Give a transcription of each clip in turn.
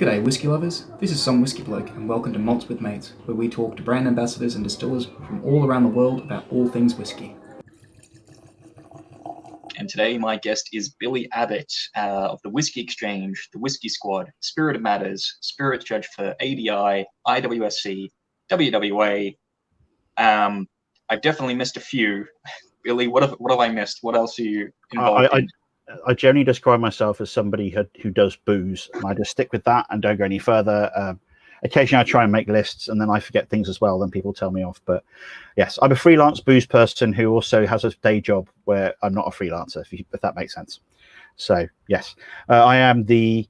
G'day whiskey lovers, this is Somewhiskybloke and welcome to Malts with Mates, where we talk to brand ambassadors and distillers from all around the world about all things whiskey. And today my guest is Billy Abbott of the Whisky Exchange, the Whisky Squad, Spirit of Matters, Spirit Judge for ADI, IWSC, WWA. I've definitely missed a few. Billy, what have I missed? What else are you involved in? I generally describe myself as somebody who does booze, and I just stick with that and don't go any further. Occasionally I try and make lists and then I forget things as well, then people tell me off. But yes, I'm a freelance booze person who also has a day job where I'm not a freelancer, if that makes sense. So yes, I am the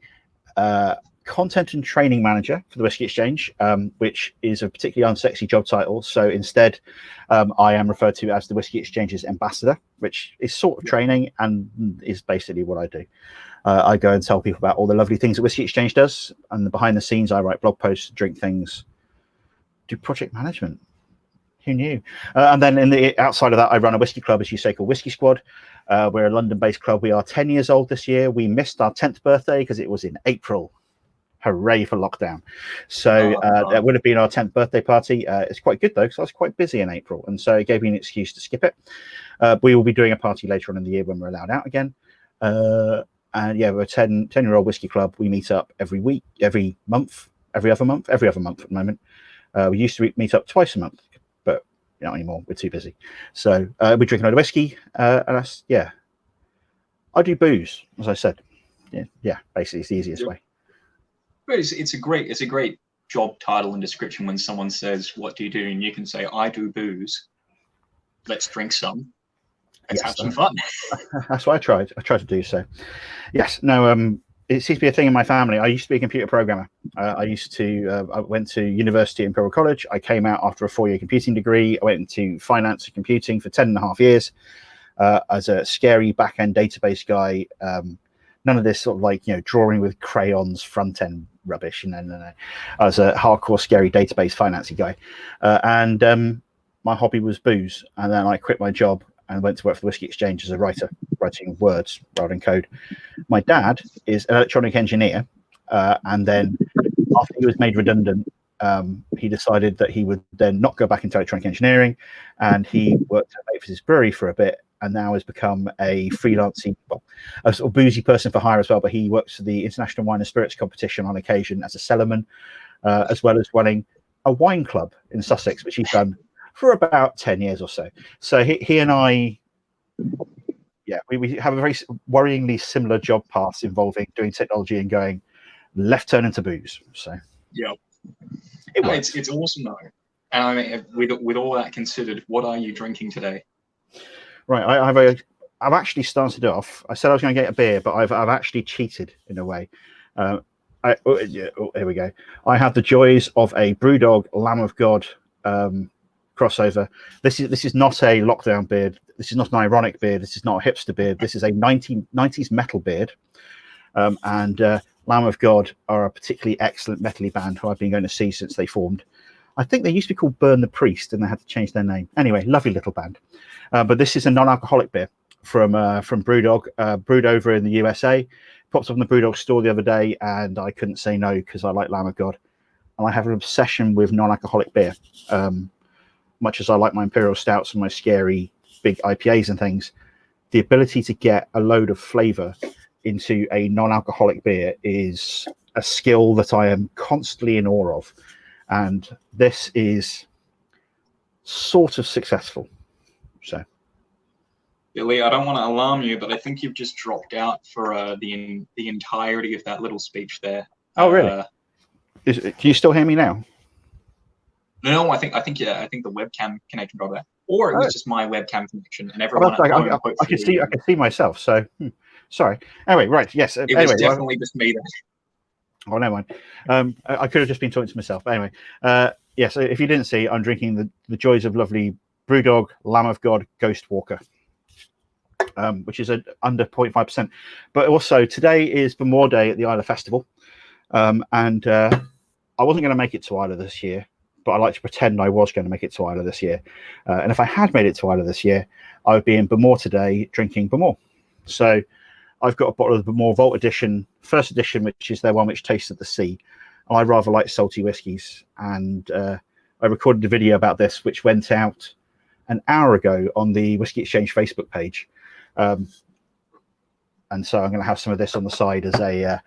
content and training manager for the Whisky Exchange, which is a particularly unsexy job title. So instead, I am referred to as the Whisky Exchange's ambassador, which is sort of training and is basically what I do. I go and tell people about all the lovely things that Whisky Exchange does, and behind the scenes, I write blog posts, drink things, do project management. Who knew? And then outside of that, I run a whiskey club, as you say, called Whisky Squad. We're a London-based club. We are 10 years old this year. We missed our 10th birthday because it was in April. Hooray for lockdown. So that would have been our 10th birthday party. It's quite good though, because I was quite busy in April, and so it gave me an excuse to skip it. We will be doing a party later on in the year when we're allowed out again. And yeah, we're a 10-year-old whiskey club. We meet up every week, every other month at the moment. We used to meet up twice a month, but not anymore. We're too busy. So we drink a lot of whiskey, and that's, yeah. I do booze, as I said. Yeah, basically it's the easiest way. It's a great job title and description when someone says, "What do you do?" and you can say, "I do booze. Let's drink some. Let's have some fun." That's what I tried to do. So, yes, no, it seems to be a thing in my family. I used to be a computer programmer. I went to university at Imperial College. I came out after a 4-year computing degree. I went into finance and computing for 10.5 years as a scary back-end database guy. None of this sort of like, drawing with crayons front end rubbish. No. I was a hardcore, scary database financy guy. And my hobby was booze. And then I quit my job and went to work for the Whisky Exchange as a writer, writing words rather than code. My dad is an electronic engineer. And then after he was made redundant, he decided that he would then not go back into electronic engineering. And he worked at Mavis Brewery for a bit, and now has become a freelancing, a sort of boozy person for hire as well. But he works for the International Wine and Spirits Competition on occasion as a cellarman, as well as running a wine club in Sussex, which he's done for about 10 years or so. So he and I, we have a very worryingly similar job paths involving doing technology and going left turn into booze. So yeah, it's awesome though. And I mean, with all that considered, what are you drinking today? Right, I've actually started off. I said I was going to get a beer, but I've actually cheated in a way. Here we go. I have the joys of a Brewdog Lamb of God crossover. This is not a lockdown beard. This is not an ironic beard. This is not a hipster beard. This is a 90s metal beard. And Lamb of God are a particularly excellent metal-y band who I've been going to see since they formed. I think they used to be called Burn the Priest, and they had to change their name. Anyway, lovely little band. But this is a non-alcoholic beer from Brewdog, brewed over in the USA. Popped up in the Brewdog store the other day, and I couldn't say no because I like Lamb of God. And I have an obsession with non-alcoholic beer. Much as I like my Imperial Stouts and my scary big IPAs and things, the ability to get a load of flavour into a non-alcoholic beer is a skill that I am constantly in awe of. And this is sort of successful. So, Billy, I don't want to alarm you, but I think you've just dropped out for the entirety of that little speech there. Oh, really? Can you still hear me now? No, I think the webcam connection dropped out, or it was just my webcam connection, and everyone at home. I can see myself. So, sorry. Anyway, right? Yes. It was definitely just me then. Oh, never mind. I could have just been talking to myself. But anyway, yes. If you didn't see, I'm drinking the joys of lovely Brewdog Lamb of God Ghost Walker, which is under 0.5%. But also today is Bemore Day at the Isla Festival, and I wasn't going to make it to Isla this year, but I like to pretend I was going to make it to Isla this year. And if I had made it to Isla this year, I would be in Bemore today drinking Bemore. So I've got a bottle of the more Vault Edition, first edition, which is their one which tastes of the sea. And I rather like salty whiskies. And I recorded a video about this, which went out an hour ago on the Whisky Exchange Facebook page. And so I'm going to have some of this on the side as a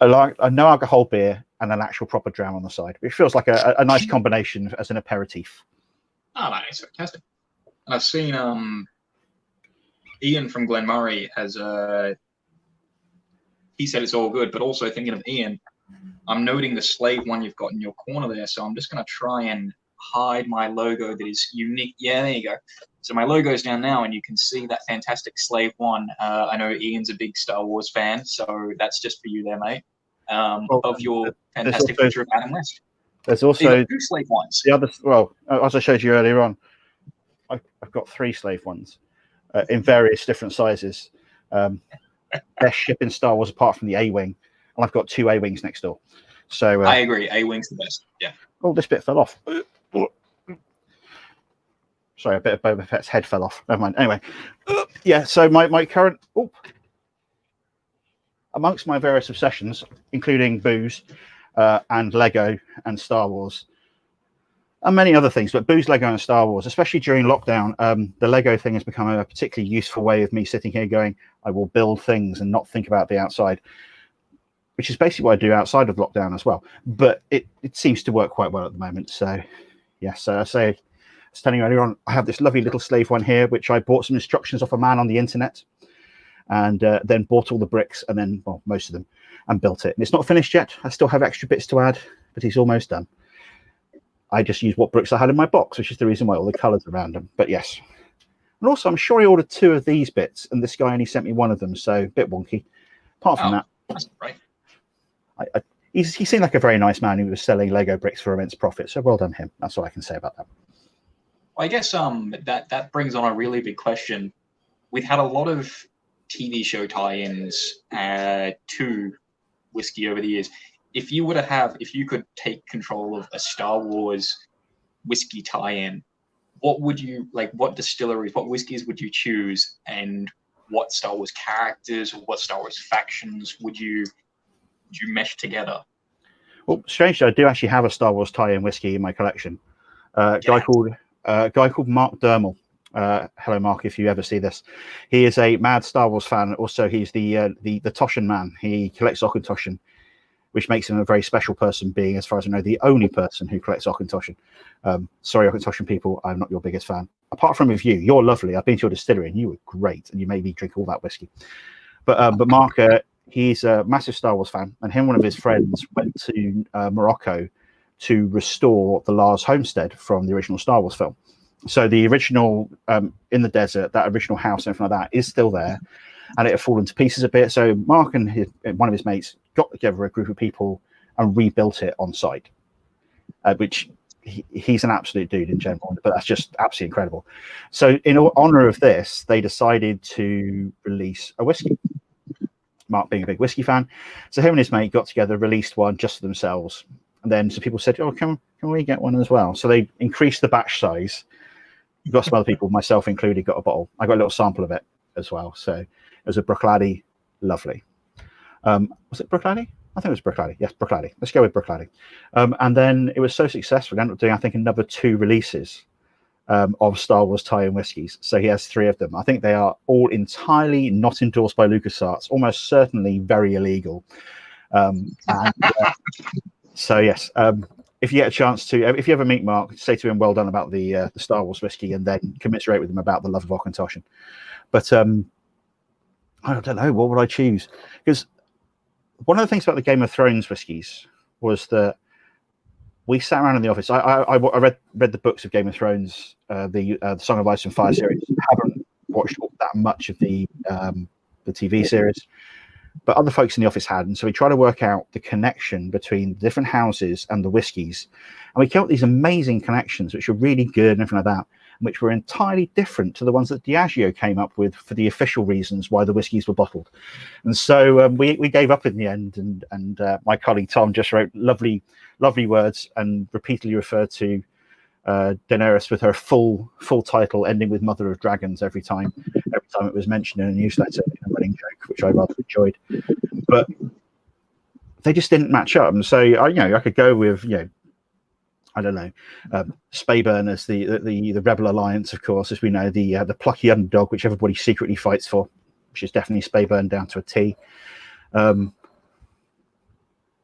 no alcohol beer and an actual proper dram on the side, which feels like a nice combination as an aperitif. Oh, nice, fantastic. And I've seen Ian from Glenmurray has he said it's all good, but also thinking of Ian, I'm noting the slave one you've got in your corner there, so I'm just going to try and hide my logo that is unique. Yeah, there you go. So my logo's down now, and you can see that fantastic slave one. I know Ian's a big Star Wars fan, so that's just for you there, mate. Of your fantastic picture of Adam West. There's also 2 slave ones. The other, well, as I showed you earlier on, I've got 3 slave ones in various different sizes. Best ship in Star Wars apart from the A-Wing, and I've got 2 A-Wings next door. So I agree, A-Wing's the best. Yeah. Oh, this bit fell off. Sorry, a bit of Boba Fett's head fell off. Never mind. Anyway, yeah. So my current amongst my various obsessions, including booze and Lego and Star Wars, and many other things, but booze, Lego, and Star Wars, especially during lockdown, the Lego thing has become a particularly useful way of me sitting here going, I will build things and not think about the outside, which is basically what I do outside of lockdown as well. But it seems to work quite well at the moment. So, yes, I was telling you earlier on, I have this lovely little slave one here, which I bought some instructions off a man on the internet, and then bought all the bricks, and then, well, most of them, and built it. And it's not finished yet. I still have extra bits to add, but he's almost done. I just used what bricks I had in my box, which is the reason why all the colours around them. But yes. And also, I'm sure he ordered 2 of these bits, and this guy only sent me 1 of them, so a bit wonky. Apart from that, that's right. He seemed like a very nice man who was selling Lego bricks for immense profit, so well done him. That's all I can say about that. Well, I guess that brings on a really big question. We've had a lot of TV show tie-ins to whiskey over the years. If you could take control of a Star Wars whiskey tie-in, what would you like? What distilleries, what whiskeys would you choose, and what Star Wars characters or what Star Wars factions would you mesh together? Well, strangely, I do actually have a Star Wars tie-in whiskey in my collection. A guy called Mark Dermel. Hello, Mark, if you ever see this. He is a mad Star Wars fan. Also, he's the Toshan man. He collects Auchentoshan, which makes him a very special person, being, as far as I know, the only person who collects Auchentoshan. Sorry, Auchentoshan people, I'm not your biggest fan. Apart from with you, you're lovely. I've been to your distillery, and you were great, and you made me drink all that whiskey. But Mark, he's a massive Star Wars fan, and him and one of his friends went to Morocco to restore the Lars homestead from the original Star Wars film. So the original in the desert, that original house and everything like that is still there, and it had fallen to pieces a bit. So Mark and one of his mates got together a group of people and rebuilt it on site, which he's an absolute dude in general, but that's just absolutely incredible. So in honor of this, they decided to release a whiskey. Mark being a big whiskey fan, so him and his mate got together, released one just for themselves, and then some people said, "Oh, can we get one as well?" So they increased the batch size. You've got some other people, myself included, got a bottle. I got a little sample of it as well. So it was a Bruichladdich, lovely. Was it Bruichladdich? I think it was Bruichladdich. Yes, Bruichladdich. Let's go with Bruichladdich. And then it was so successful, we ended up doing, I think, another 2 releases of Star Wars tie-in whiskies. So he has 3 of them. I think they are all entirely not endorsed by LucasArts, almost certainly very illegal. So yes, if you get a chance to, if you ever meet Mark, say to him, well done about the Star Wars whiskey, and then commiserate with him about the love of Auchentoshan. But I don't know, what would I choose? Because one of the things about the Game of Thrones whiskies was that we sat around in the office. I read the books of Game of Thrones, the Song of Ice and Fire series. I haven't watched that much of the TV series, but other folks in the office had, and so we tried to work out the connection between the different houses and the whiskies, and we came up with these amazing connections, which were really good and everything like that, which were entirely different to the ones that Diageo came up with for the official reasons why the whiskies were bottled. And so we gave up in the end, and my colleague Tom just wrote lovely words and repeatedly referred to Daenerys with her full title ending with Mother of Dragons every time it was mentioned in a newsletter, in a running joke, which I rather enjoyed. But they just didn't match up. And so I could go with I don't know, Spayburn as the Rebel Alliance, of course, as we know, the plucky underdog which everybody secretly fights for, which is definitely Spayburn down to a T. I'm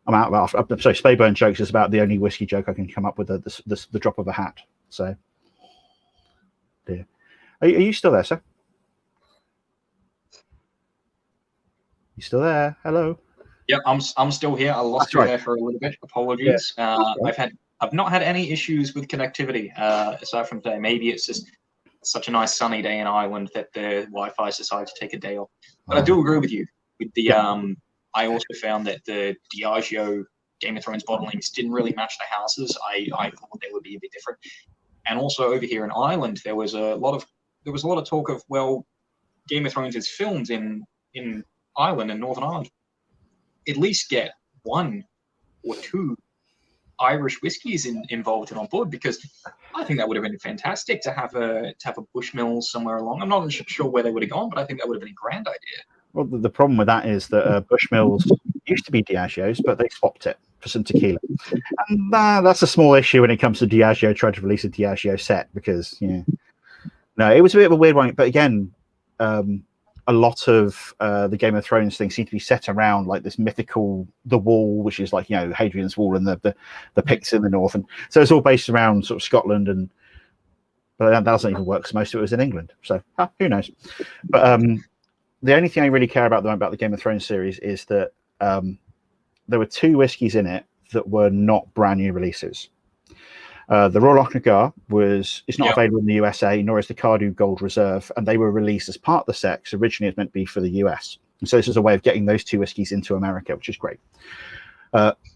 out. So Spayburn jokes is about the only whiskey joke I can come up with. The drop of a hat. So, dear, are you still there, sir? You still there? Hello. Yeah, I'm still here. I lost you there for a little bit. Apologies. Yeah, I've not had any issues with connectivity aside from today. Maybe it's just such a nice sunny day in Ireland that the Wi-Fi's decided to take a day off. But I do agree with you. With the I also found that the Diageo Game of Thrones bottlings didn't really match the houses. I thought they would be a bit different. And also over here in Ireland, there was a lot of talk of, well, Game of Thrones is filmed in Ireland and Northern Ireland. At least get one or two Irish whiskies involved and on board, because I think that would have been fantastic to have a Bushmill somewhere along. I'm not sure where they would have gone, but I think that would have been a grand idea. Well, the problem with that is that Bushmills used to be Diageo's, but they swapped it for some tequila, and that's a small issue when it comes to Diageo trying to release a Diageo set, because no, it was a bit of a weird one. But again, a lot of the Game of Thrones things seem to be set around like this mythical the Wall, which is like Hadrian's Wall and the Picts in the north, and so it's all based around sort of Scotland, but that doesn't even work because most of it was in England. So who knows? But the only thing I really care about the Game of Thrones series is that there were two whiskies in it that were not brand new releases. The Royal Ochnagar is not available in the USA, nor is the Cardew Gold Reserve, and they were released as part of the set. Originally, it was meant to be for the US, and so this is a way of getting those two whiskies into America, which is great.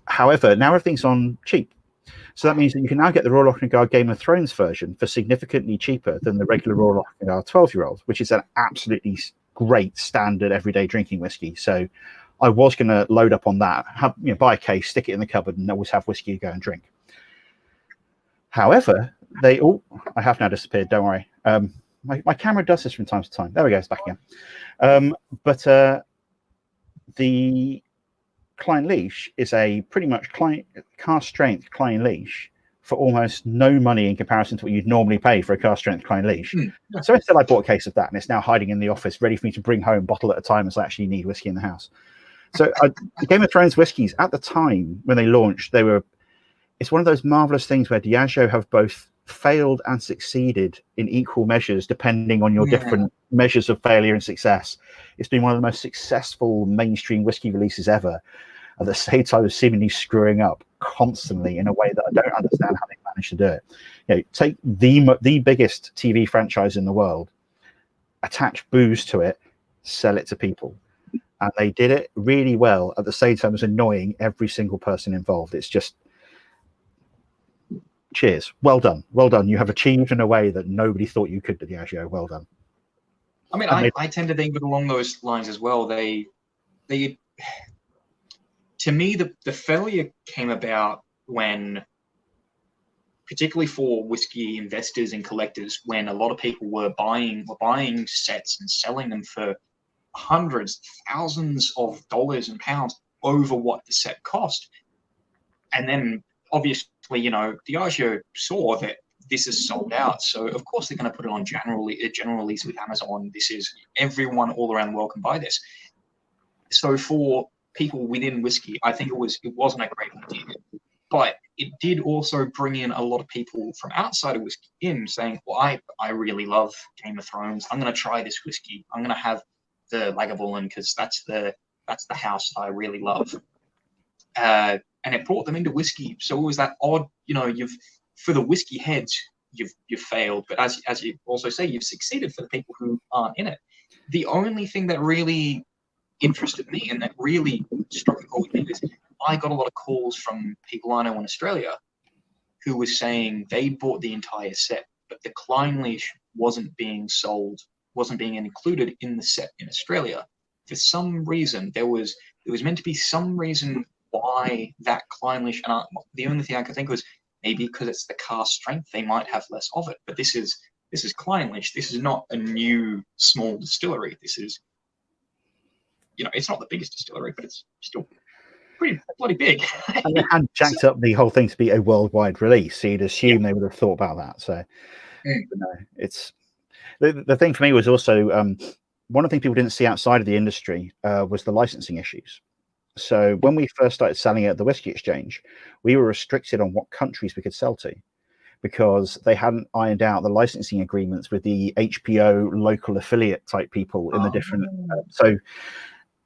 However, now everything's on cheap, so that means that you can now get the Royal Ochnagar Game of Thrones version for significantly cheaper than the regular Royal Ochnagar 12-year-old, which is an absolutely great standard everyday drinking whiskey. So I was going to load up on that, buy a case, stick it in the cupboard, and always have whiskey to go and drink. However, I have now disappeared. Don't worry. My camera does this from time to time. There we go. It's back again. But the Klein Leash is a pretty much cask strength Klein Leash for almost no money in comparison to what you'd normally pay for a cask strength Klein Leash. So instead, I bought a case of that, and it's now hiding in the office, ready for me to bring home bottle at a time as I actually need whiskey in the house. So the Game of Thrones whiskies at the time when they launched, it's one of those marvelous things where Diageo have both failed and succeeded in equal measures, depending on your different measures of failure and success. It's been one of the most successful mainstream whiskey releases ever. At the same time as seemingly screwing up constantly in a way that I don't understand how they managed to do it. Take the biggest TV franchise in the world, attach booze to it, sell it to people. And they did it really well at the same time as annoying every single person involved. It's just, cheers. Well done. Well done. You have achieved in a way that nobody thought you could, Diageo. Well done. I mean, I tend to think along those lines as well. They to me, the failure came about when, particularly for whiskey investors and collectors, when a lot of people were buying sets and selling them for hundreds, thousands of dollars and pounds over what the set cost. And then obviously, Diageo saw that this is sold out. So of course they're going to put it on general release with Amazon. This is everyone all around the world can buy this. So for people within whiskey, I think it wasn't a great idea. But it did also bring in a lot of people from outside of whiskey in saying, well, I really love Game of Thrones. I'm going to try this whiskey. I'm going to have the Lagavulin because that's the house I really love. And it brought them into whiskey. So it was that odd, for the whiskey heads, you've failed. But as you also say, you've succeeded for the people who aren't in it. The only thing that really interested me and that really struck a chord with me is I got a lot of calls from people I know in Australia who were saying they bought the entire set, but the Klein Leash wasn't being sold, wasn't being included in the set in Australia. For some reason, there was meant to be some reason why that Klein Leash, and the only thing I could think was Maybe because it's the cask strength, they might have less of it. But this is Clynelish. This is not a new small distillery. This is, it's not the biggest distillery, but it's still pretty bloody big. And they had jacked up the whole thing to be a worldwide release, so you'd assume they would have thought about that. So, no, it's the thing for me was also one of the things people didn't see outside of the industry was the licensing issues. So when we first started selling at the Whisky Exchange, we were restricted on what countries we could sell to, because they hadn't ironed out the licensing agreements with the HPO local affiliate type people in the different. So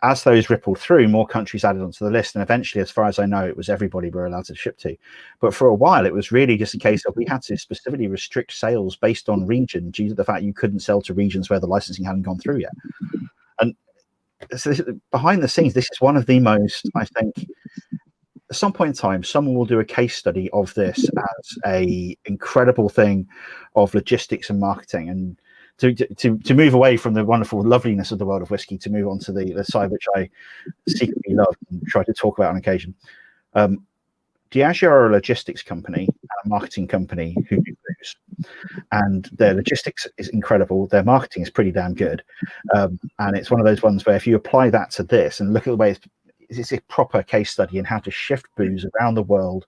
as those rippled through, more countries added onto the list, and eventually, as far as I know, it was everybody we're allowed to ship to. But for a while, it was really just a case of we had to specifically restrict sales based on region due to the fact you couldn't sell to regions where the licensing hadn't gone through yet. And so behind the scenes, this is one of the most, I think, at some point in time, someone will do a case study of this as a incredible thing of logistics and marketing, and to move away from the wonderful loveliness of the world of whiskey to move on to the side which I secretly love and try to talk about on occasion. Diageo are a logistics company and a marketing company who do booze, and their logistics is incredible. Their marketing is pretty damn good, and it's one of those ones where if you apply that to this and look at the way it's a proper case study in how to shift booze around the world,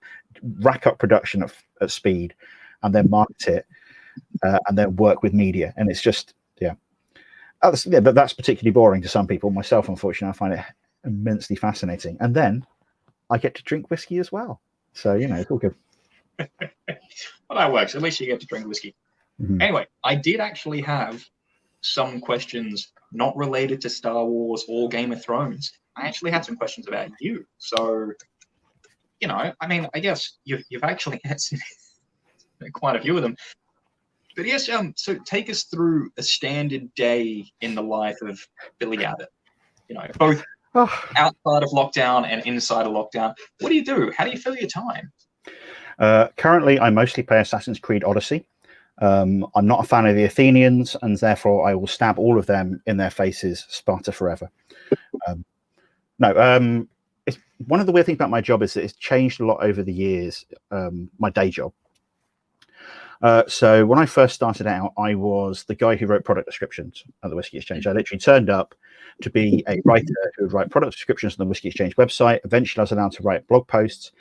rack up production at speed, and then market it, and then work with media. And it's just, that's particularly boring to some people. Myself, unfortunately, I find it immensely fascinating. And then I get to drink whiskey as well. So, it's all good. Well, that works. At least you get to drink whiskey. Mm-hmm. Anyway, I did actually have some questions not related to Star Wars or Game of Thrones. I actually had some questions about you. So, I guess you've actually answered quite a few of them. But yes, so take us through a standard day in the life of Billy Abbott. Both outside of lockdown and inside of lockdown. What do you do? How do you fill your time? Currently, I mostly play Assassin's Creed Odyssey. I'm not a fan of the Athenians, and therefore I will stab all of them in their faces, Sparta forever. It's one of the weird things about my job is that it's changed a lot over the years, my day job. So when I first started out, I was the guy who wrote product descriptions at the Whisky Exchange. I literally turned up to be a writer who would write product descriptions on the Whisky Exchange website. Eventually, I was allowed to write blog posts.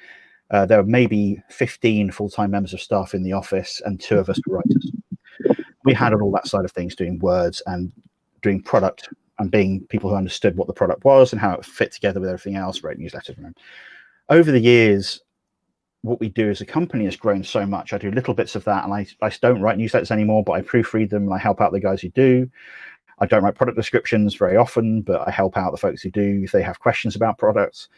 There were maybe 15 full-time members of staff in the office, and 2 of us were writers. We handled all that side of things, doing words and doing product and being people who understood what the product was and how it fit together with everything else, wrote newsletters. Over the years, what we do as a company has grown so much. I do little bits of that, and I don't write newsletters anymore, but I proofread them and I help out the guys who do. I don't write product descriptions very often, but I help out the folks who do if they have questions about products.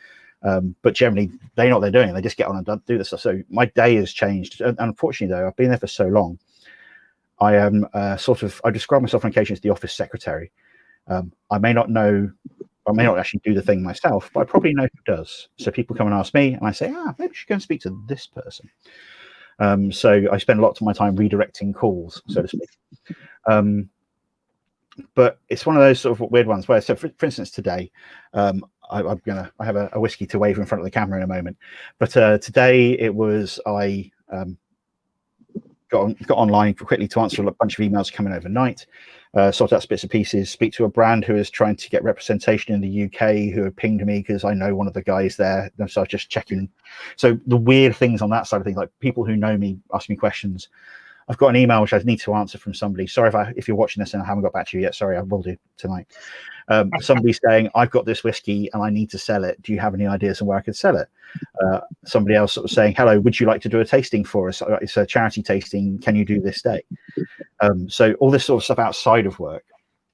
But generally, they know what they're doing. They just get on and do this stuff. So my day has changed. And unfortunately, though, I've been there for so long. I am I describe myself on occasion as the office secretary. I may not actually do the thing myself, but I probably know who does. So people come and ask me, and I say, maybe you should go and speak to this person. So I spend a lot of my time redirecting calls, so to speak. But it's one of those sort of weird ones where, so for instance, today, I have a whiskey to wave in front of the camera in a moment. But today it was, I got online quickly to answer a bunch of emails coming overnight, sort out bits and pieces, speak to a brand who is trying to get representation in the UK, who have pinged me because I know one of the guys there. So I was just checking. So the weird things on that side of things, like people who know me ask me questions. I've got an email which I need to answer from somebody. Sorry if you're watching this and I haven't got back to you yet. Sorry, I will do tonight. Somebody saying, I've got this whiskey and I need to sell it. Do you have any ideas on where I could sell it? Somebody else sort of saying, hello, would you like to do a tasting for us? It's a charity tasting. Can you do this day? So all this sort of stuff outside of work.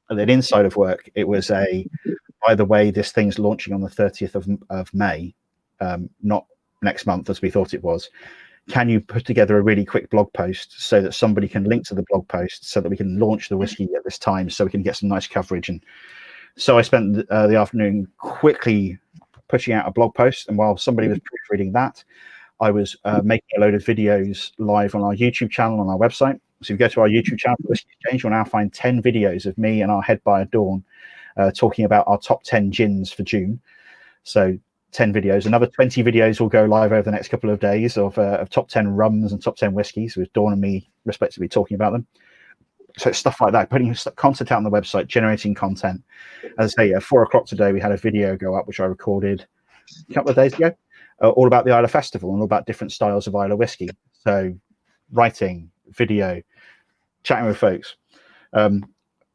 And then inside of work, it was by the way, this thing's launching on the 30th of May, not next month as we thought it was. Can you put together a really quick blog post so that somebody can link to the blog post so that we can launch the whiskey at this time so we can get some nice coverage? And so I spent the afternoon quickly pushing out a blog post. And while somebody was proofreading that, I was making a load of videos live on our YouTube channel on our website. So if you go to our YouTube channel, Whisky Exchange, you'll now find 10 videos of me and our head buyer, Dawn, talking about our top 10 gins for June. So 10 videos. Another 20 videos will go live over the next couple of days of top 10 rums and top 10 whiskies, with Dawn and me respectively talking about them. So it's stuff like that, putting content out on the website, generating content. As I say, at 4 o'clock today, we had a video go up, which I recorded a couple of days ago, all about the Isla Festival and all about different styles of Isla whiskey. So writing, video, chatting with folks.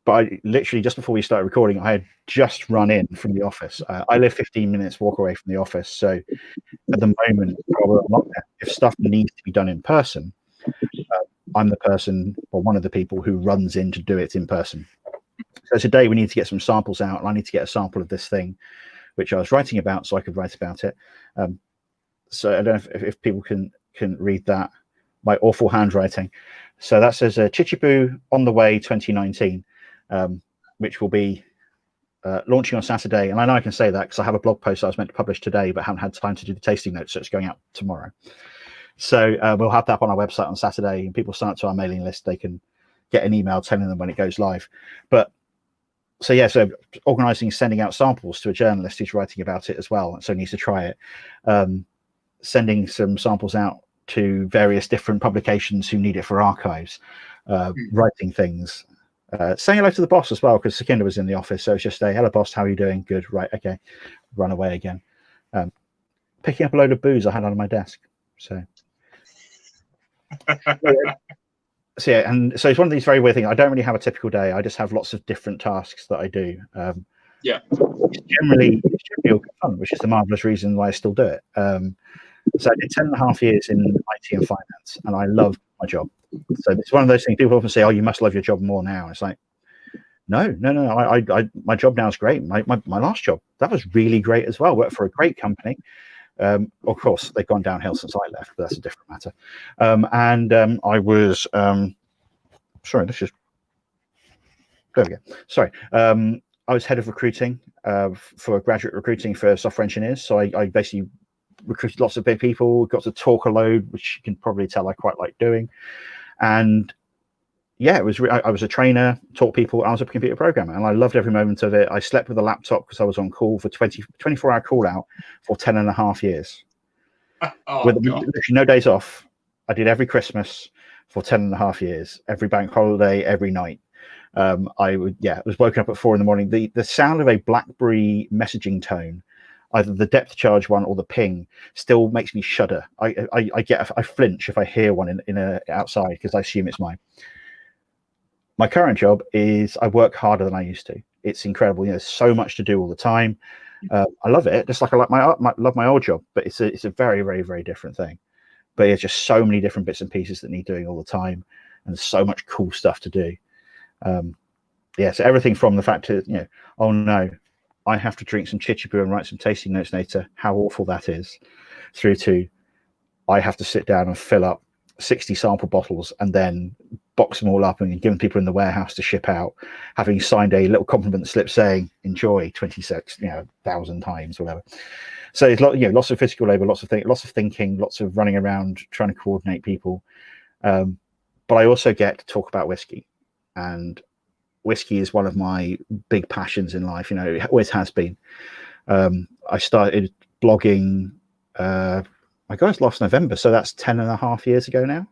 But I literally, just before we started recording, I had just run in from the office. I live 15 minutes walk away from the office. So at the moment, probably not there. If stuff needs to be done in person, I'm the person, or one of the people, who runs in to do it in person. So today we need to get some samples out, and I need to get a sample of this thing, which I was writing about, so I could write about it. So I don't know if people can read that, my awful handwriting. So that says Chichibu on the way 2019. Which will be launching on Saturday. And I know I can say that because I have a blog post I was meant to publish today, but haven't had time to do the tasting notes, so it's going out tomorrow. So we'll have that up on our website on Saturday, and people sign up to our mailing list. They can get an email telling them when it goes live. But so yeah, so organising, sending out samples to a journalist who's writing about it as well, so needs to try it. Sending some samples out to various different publications who need it for archives, writing things. Saying hello to the boss as well, because Sekinda was in the office, so it's just a hello boss, how are you doing? Good, right, okay, run away again. Picking up a load of booze I had on my desk. So yeah, and so it's one of these very weird things. I don't really have a typical day. I just have lots of different tasks that I do. It's generally all good fun, which is the marvelous reason why I still do it. So I did 10.5 years in IT and finance, and I love my job. So it's one of those things people often say, "Oh, you must love your job more now." It's like, no. My job now is great. My last job, that was really great as well. Worked for a great company. Of course, they've gone downhill since I left, but that's a different matter. I was sorry. Let's just there we go. Sorry. I was head of recruiting for graduate recruiting for software engineers. So I basically recruited lots of big people, got to talk a load, which you can probably tell I quite like doing. And yeah, it was. I was a trainer, taught people. I was a computer programmer, and I loved every moment of it. I slept with a laptop because I was on call for 24-hour call out for 10.5 years. With literally no days off. I did every Christmas for 10.5 years, every bank holiday, every night. I was woken up at 4 a.m. The sound of a BlackBerry messaging tone, either the depth charge one or the ping, still makes me shudder. I flinch if I hear one in outside, because I assume it's mine. My current job is I work harder than I used to. It's incredible. There's so much to do all the time. I love it, just like I love my old job, but it's a very, very, very different thing. But there's just so many different bits and pieces that need doing all the time, and there's so much cool stuff to do. So everything from the fact that, oh no, I have to drink some chichibu and write some tasting notes later, how awful that is, through to I have to sit down and fill up 60 sample bottles and then box them all up and give them people in the warehouse to ship out, having signed a little compliment slip saying enjoy 26,000 times, whatever. So it's lots of physical labor, lots of thinking, lots of running around trying to coordinate people. But I also get to talk about whiskey, and whiskey is one of my big passions in life. It always has been. I started blogging, last November, so that's 10.5 years ago now.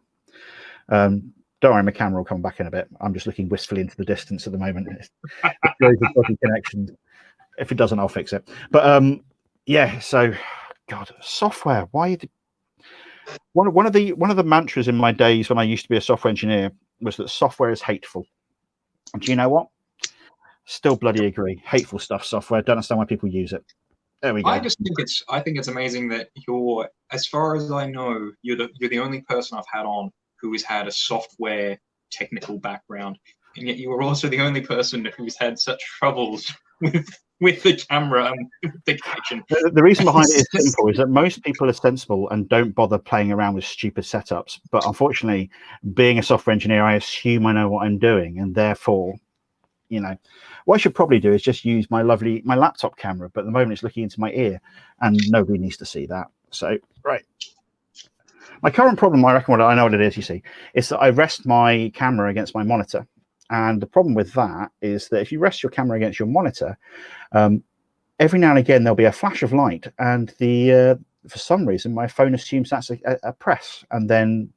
Don't worry, my camera will come back in a bit. I'm just looking wistfully into the distance at the moment. It's very good body connection. If it doesn't, I'll fix it. But so God, software. Why? One of the mantras in my days when I used to be a software engineer was that software is hateful. And do you know what? Still bloody agree. Hateful stuff, software. Don't understand why people use it. There we go. I think it's amazing that you're, as far as I know, you're the only person I've had on who has had a software technical background, and yet you are also the only person who's had such troubles with the camera and the connection. The reason behind it is simple: is that most people are sensible and don't bother playing around with stupid setups. But unfortunately, being a software engineer, I assume I know what I'm doing, and therefore, what I should probably do is just use my laptop camera. But at the moment, it's looking into my ear, and nobody needs to see that. So, right. My current problem, I reckon, I know what it is, you see, is that I rest my camera against my monitor. And the problem with that is that if you rest your camera against your monitor, every now and again there'll be a flash of light, and the for some reason my phone assumes that's a press, and then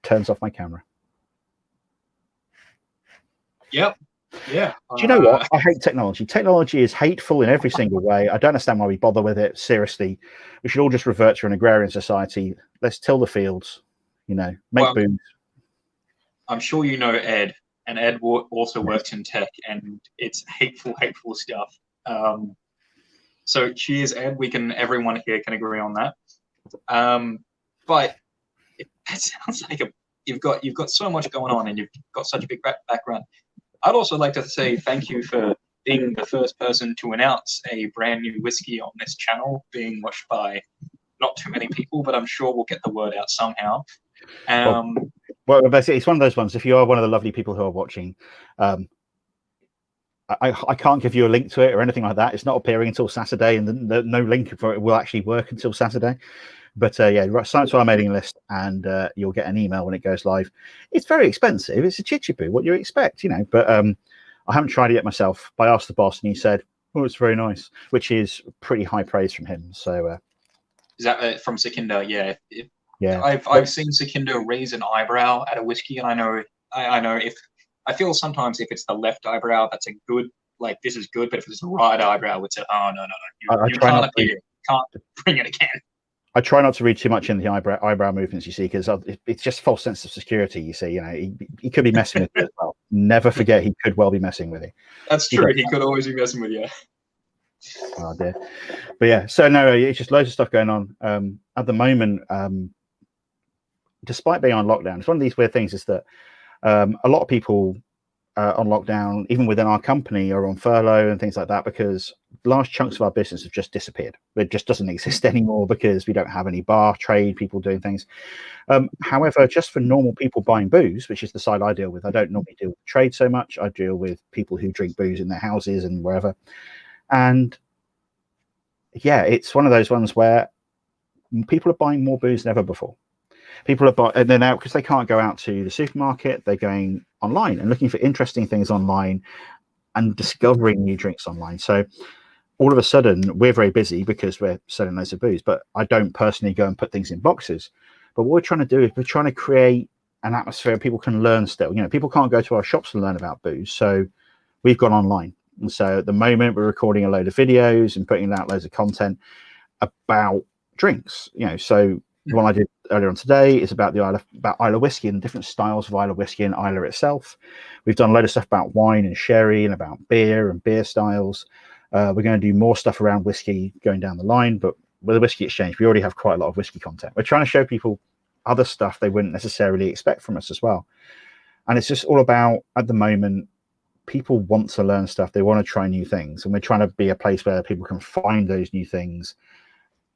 turns off my camera. Yep. Yeah. Do you know what? I hate technology. Technology is hateful in every single way. I don't understand why we bother with it. Seriously, we should all just revert to an agrarian society. Let's till the fields, make booze. I'm sure you know Ed, and Ed also works in tech, and it's hateful stuff. So cheers, Ed. Everyone here can agree on that. But it sounds like you've got so much going on, and you've got such a big background. I'd also like to say thank you for being the first person to announce a brand new whiskey on this channel, being watched by not too many people, but I'm sure we'll get the word out somehow. Well, basically, it's one of those ones. If you are one of the lovely people who are watching, I can't give you a link to it or anything like that. It's not appearing until Saturday, and no link for it will actually work until Saturday. But yeah, sign up to our mailing list, and you'll get an email when it goes live. It's very expensive. It's a chichipoo, what you expect, But I haven't tried it yet myself. But I asked the boss, and he said, "Oh, it's very nice," which is pretty high praise from him. So is that from Sukhinder? Yeah. Yeah. I've seen Sukhinder raise an eyebrow at a whiskey, and I know I feel sometimes if it's the left eyebrow, that's a good, like, this is good, but if it's the right eyebrow, it's oh no, you can't appear, can't bring it again. I try not to read too much in the eyebrow movements, you see, because it's just a false sense of security, you see. He could be messing with you as well. Never forget, he could well be messing with you. That's true. He could always be messing with you. Oh dear. But yeah, so no, it's just loads of stuff going on. At the moment, despite being on lockdown, it's one of these weird things is that a lot of people on lockdown, even within our company, are on furlough and things like that, because large chunks of our business have just disappeared. It just doesn't exist anymore because we don't have any bar trade, people doing things. However, just for normal people buying booze, which is the side I deal with, I don't normally deal with trade so much. I deal with people who drink booze in their houses and wherever. And yeah, it's one of those ones where people are buying more booze than ever before. People are buying, and they're now, because they can't go out to the supermarket, they're going online and looking for interesting things online and discovering new drinks online. So all of a sudden, we're very busy because we're selling loads of booze, but I don't personally go and put things in boxes. But what we're trying to do is we're trying to create an atmosphere where people can learn still. People can't go to our shops and learn about booze. So we've gone online. And so at the moment, we're recording a load of videos and putting out loads of content about drinks. So the one I did earlier on today is about Islay whiskey and different styles of Islay whiskey and Islay itself. We've done a load of stuff about wine and sherry and about beer and beer styles. We're going to do more stuff around whiskey going down the line, but with the Whiskey Exchange, we already have quite a lot of whiskey content. We're trying to show people other stuff they wouldn't necessarily expect from us as well. And it's just all about, at the moment, people want to learn stuff. They want to try new things. And we're trying to be a place where people can find those new things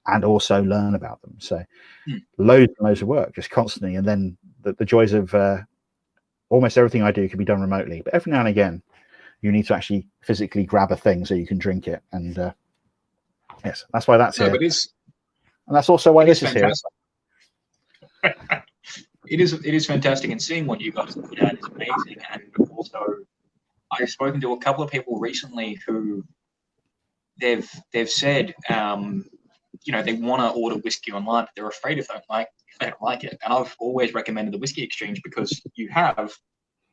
and also learn about them. So loads and loads of work, just constantly. And then the joys of almost everything I do can be done remotely. But every now and again, you need to actually physically grab a thing so you can drink it. And yes, that's why that's here. But and that's also why this is here. It is fantastic, and seeing what you guys put out is amazing. And also, I've spoken to a couple of people recently who they've said they want to order whiskey online, but they're afraid if they don't like it. And I've always recommended the Whiskey Exchange because you have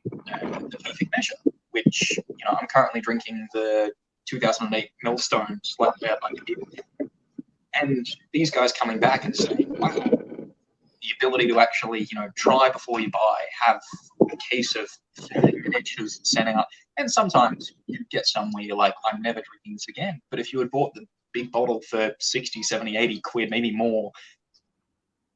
the perfect measure, which I'm currently drinking the 2008 Millstone slightly out like people. And these guys coming back and saying, wow, the ability to actually, try before you buy, have a case of 30 miniatures sent out. And sometimes you get some where you're like, I'm never drinking this again. But if you had bought the big bottle for 60, 70, 80 quid, maybe more,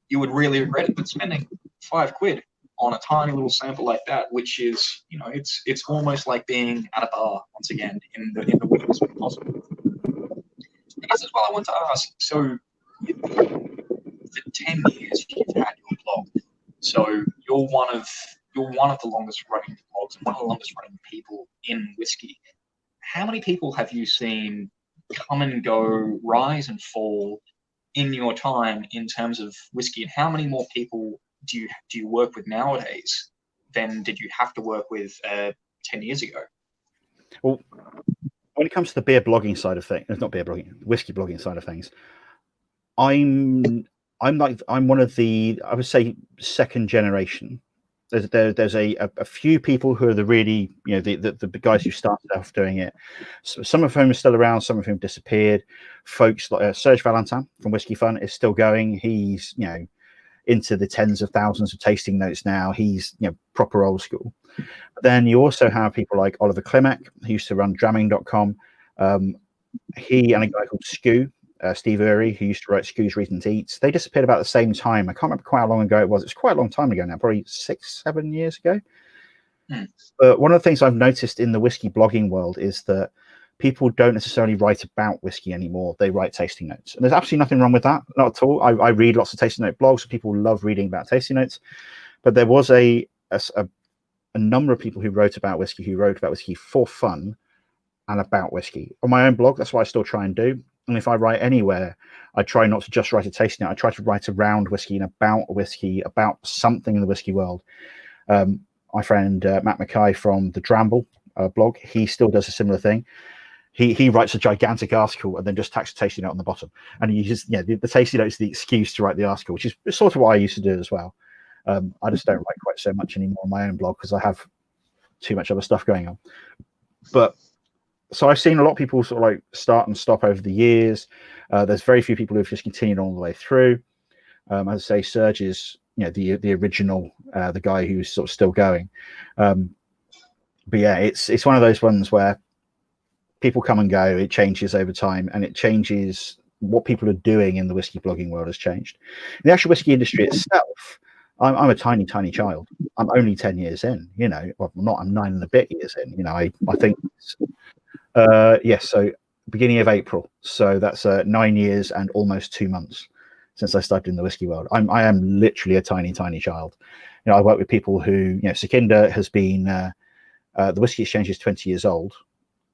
you would really regret it. But spending £5 on a tiny little sample like that, which is, it's almost like being at a bar once again in the weirdest way possible. I guess that's what I want to ask. So, for 10 years you've had your blog, so you're one of the longest running blogs, one of the longest running people in whiskey. How many people have you seen come and go, rise and fall in your time in terms of whiskey, and how many more people do you work with nowadays than did you have to work with 10 years ago? Well, when it comes to the beer blogging side of things, not beer blogging, whiskey blogging side of things, I'm one of the, I would say, second generation. There's a few people who are the really, the guys who started off doing it. So some of whom are still around, some of whom disappeared. Folks like Serge Valentin from Whiskey Fun is still going. He's into the tens of thousands of tasting notes now. He's proper old school. But then you also have people like Oliver Klimek, who used to run Dramming.com. He and a guy called Skoo, Steve Urey, who used to write Skoo's Recent Eats. They disappeared about the same time. I can't remember quite how long ago it was. It's quite a long time ago now, probably 6-7 years ago. But one of the things I've noticed in the whiskey blogging world is that people don't necessarily write about whiskey anymore. They write tasting notes. And there's absolutely nothing wrong with that, not at all. I read lots of tasting note blogs. People love reading about tasting notes. But there was a number of people who wrote about whiskey for fun and about whiskey. On my own blog, that's what I still try and do. And if I write anywhere, I try not to just write a tasting note. I try to write around whiskey and about whiskey, about something in the whiskey world. My friend Matt Mackay from the Dramble blog, he still does a similar thing. He writes a gigantic article and then just tacks a tasting note on the bottom. And he just, the tasting note is the excuse to write the article, which is sort of what I used to do as well. I just don't write quite so much anymore on my own blog because I have too much other stuff going on. But so I've seen a lot of people sort of like start and stop over the years. There's very few people who've just continued all the way through. As I say, Serge is the original, the guy who's sort of still going. But yeah, it's one of those ones where people come and go. It changes over time, and it changes what people are doing in the whiskey blogging world has changed. In the actual whiskey industry itself, I'm a tiny child. I'm only 10 years in. Well, not. I'm 9 and a bit years in. I think. Yes, so beginning of April. So that's 9 years and almost 2 months since I started in the whiskey world. I am literally a tiny child. I work with people who, Sukhinder has been, the Whiskey Exchange is 20 years old,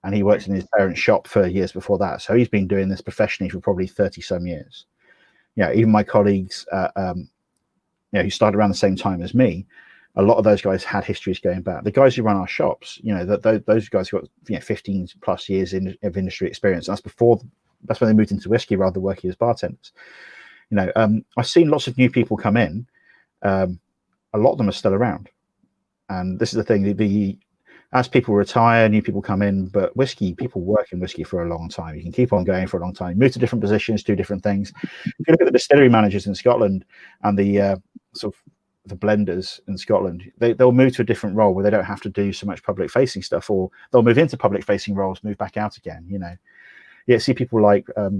and he worked in his parents' shop for years before that. So he's been doing this professionally for probably 30 some years. Even my colleagues, who started around the same time as me, a lot of those guys had histories going back. The guys who run our shops, those guys got 15 plus years of industry experience. That's when they moved into whiskey rather than working as bartenders. I've seen lots of new people come in. A lot of them are still around, and this is the thing. As people retire, new people come in, but people work in whiskey for a long time. You can keep on going for a long time, move to different positions, do different things. If you look at the distillery managers in Scotland and the sort of the blenders in Scotland, they'll move to a different role where they don't have to do so much public facing stuff, or they'll move into public facing roles, move back out again. See people like, for